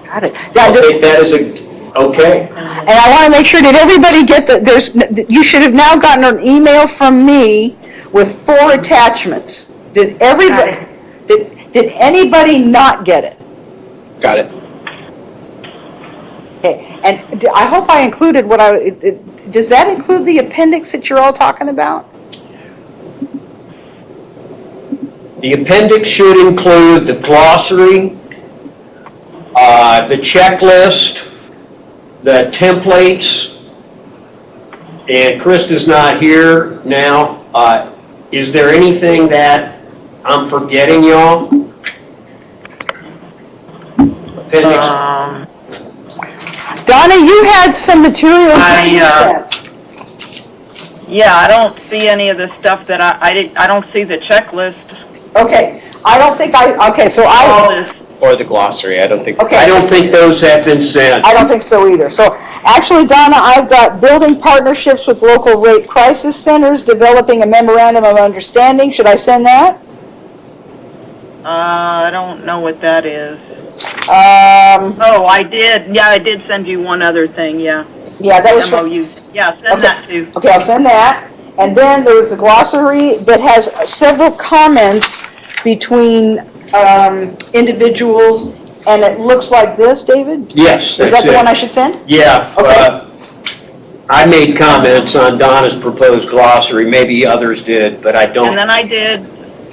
Got it. I'll take that as okay. And I want to make sure, did everybody get you should have now gotten an email from me with 4 attachments. Did everybody, did anybody not get it? Got it. Okay, and I hope I included does that include the appendix that you're all talking about? The appendix should include the glossary, the checklist, the templates, and Krista's not here now. Is there anything that I'm forgetting, y'all? Appendix. Donna, you had some materials that you sent. Yeah, I don't see any of the stuff that I don't see the checklist. Okay, I don't think so Or the glossary, I don't think. Okay. I don't think those have been sent. I don't think so either. So actually, Donna, I've got building partnerships with local rape crisis centers, developing a memorandum of understanding. Should I send that? I don't know what that is. Um, Oh, I did. Yeah, I did send you one other thing, yeah. yeah, that was MOU. Yeah, send that too. Okay, I'll send that. And then there was the glossary that has several comments between individuals, and it looks like this, David? Yes, Is that's that the it. one I should send? Yeah. Okay. I made comments on Donna's proposed glossary, maybe others did, but I And don't, then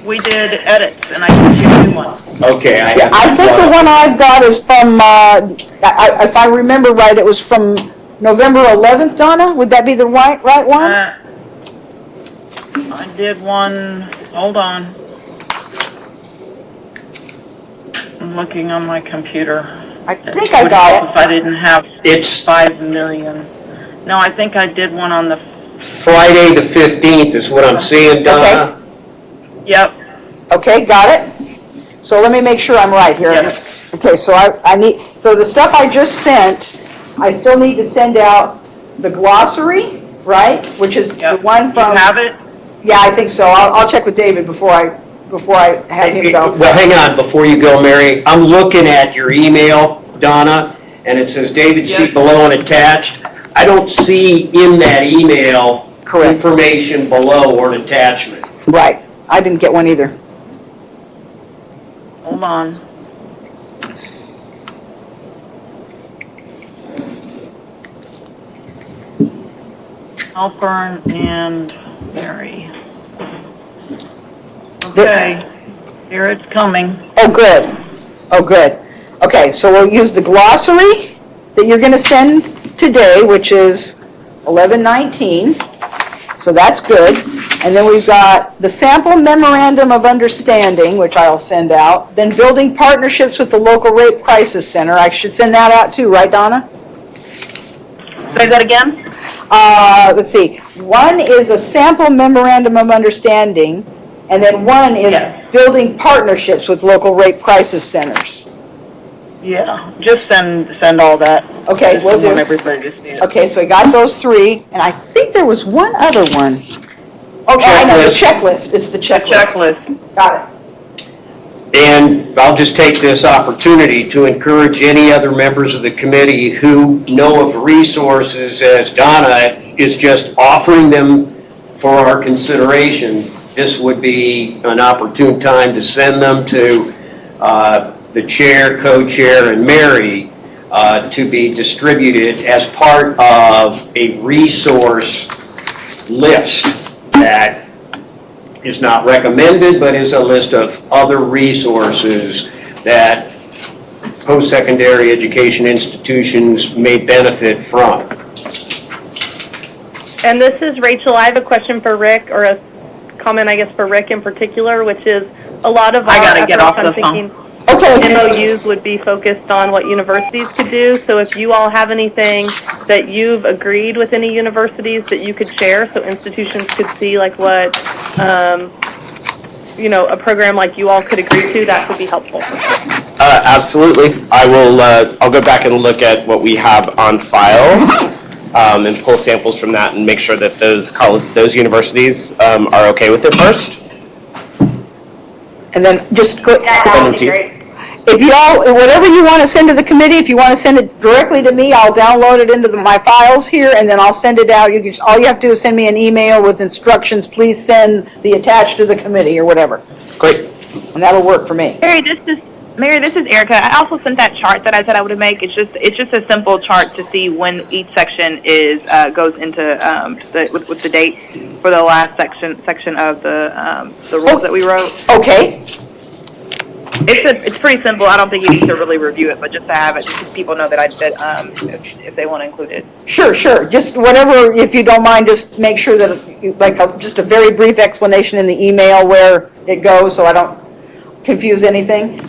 we did edits, and I did you one. okay, I Yeah, I think the one I've got is from, if I remember right, it was from November 11th, Donna? Would that be the right one? I did one, hold on. I'm looking on my computer. I think I got it. If I didn't have It's 5 million. No, I think I did one on the, Friday the 15th is what I'm seeing, Donna. yep, Okay, got it. So let me make sure I'm right here. Yes. Okay, so I need, so the stuff I just sent, I still need to send out the glossary, right? Which is the yep. one You from. have it? Yeah, I think so. I'll check with David before I have him go. Well, hang on, before you go, Mary, I'm looking at your email, Donna, and it says David see Yes. below and attached. I don't see in that email Correct. information below or an attachment. Right. I didn't get one either. Hold on. Alpern and Mary. Okay, here it's coming. Oh, good. Oh, good. Okay, so we'll use the glossary that you're going to send today, which is 1119. So that's good. And then we've got the sample memorandum of understanding, which I'll send out. Then building partnerships with the local rape crisis center. I should send that out too, right, Donna? Say that again? Let's see. One is a sample memorandum of understanding, and then one is Yeah. building partnerships with local rape crisis centers. Yeah, just send all that. Okay, Just will do. want everybody to see it. Okay, so I got those three, and I think there was one other one. Oh, I know, the checklist. It's the checklist. Checklist. Got it. And I'll just take this opportunity to encourage any other members of the committee who know of resources, as Donna is just offering them for our consideration. This would be an opportune time to send them to the chair, co-chair, and Mary to be distributed as part of a resource list that is not recommended, but is a list of other resources that post-secondary education institutions may benefit from. And this is Rachel. I have a question for Rick, or a comment, I guess, for Rick in particular, which is a lot of our I gotta get efforts, off I'm the phone. thinking, Okay. MOUs would be focused on what universities could do. So if you all have anything that you've agreed with any universities that you could share, so institutions could see like what, a program like you all could agree to, that would be helpful. Absolutely. I'll go back and look at what we have on file and pull samples from that and make sure that those universities are okay with it first. And then just go. That would be great. If you all, whatever you want to send to the committee, if you want to send it directly to me, I'll download it into my files here, and then I'll send it out. All you have to do is send me an email with instructions, please send the attached to the committee, or whatever. Great. And that'll work for me. Mary, this is Erica. I also sent that chart that I said I would make. It's just a simple chart to see when each section goes into with the date for the last section of the rules that we wrote. Okay. It's pretty simple. I don't think you need to really review it, but just to have it, just so people know that if they want to include it. Sure. Just whatever, if you don't mind, just make sure that, just a very brief explanation in the email where it goes, so I don't confuse anything.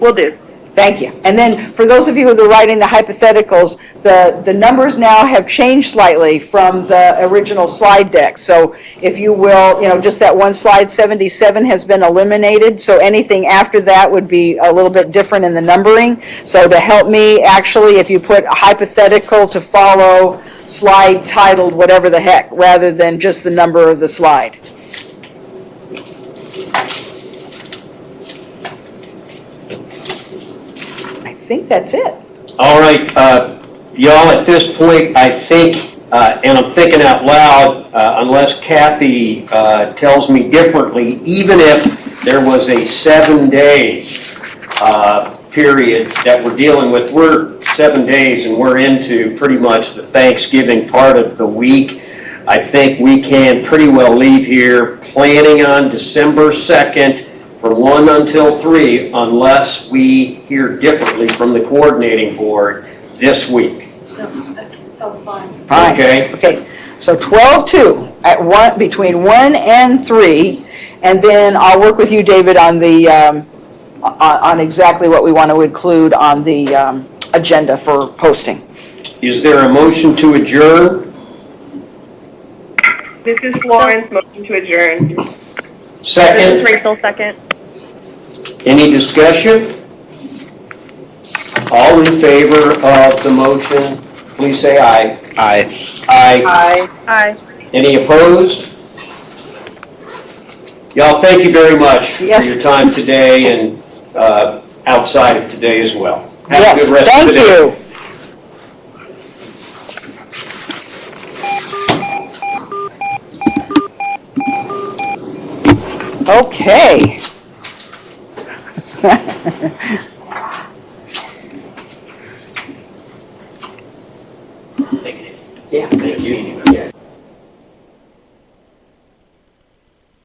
Will do. Thank you. And then for those of you who are writing the hypotheticals, the numbers now have changed slightly from the original slide deck. So if you will, just that one slide 77 has been eliminated. So anything after that would be a little bit different in the numbering. So to help me, actually, if you put a hypothetical to follow slide titled whatever the heck, rather than just the number of the slide. I think that's it. All right, y'all, at this point, I think, and I'm thinking out loud, unless Kathy tells me differently, even if there was a 7-day period that we're dealing with, we're 7 days, and we're into pretty much the Thanksgiving part of the week. I think we can pretty well leave here planning on December 2nd from 1 until 3 unless we hear differently from the coordinating board this week. No, that sounds fine. Fine. Okay? Okay, so 12/2 at 1, between 1 and 3, and then I'll work with you, David, on the, on exactly what we want to include on the agenda for posting. Is there a motion to adjourn? This is Florence, motion to adjourn. This is Second? Rachel, second. Any discussion? All in favor of the motion, please say aye. Aye. Aye. Aye. Aye. Any opposed? Y'all, thank you very much for Yes. your time today and outside of today as well. Have a Yes, good rest of the thank day. you. Okay.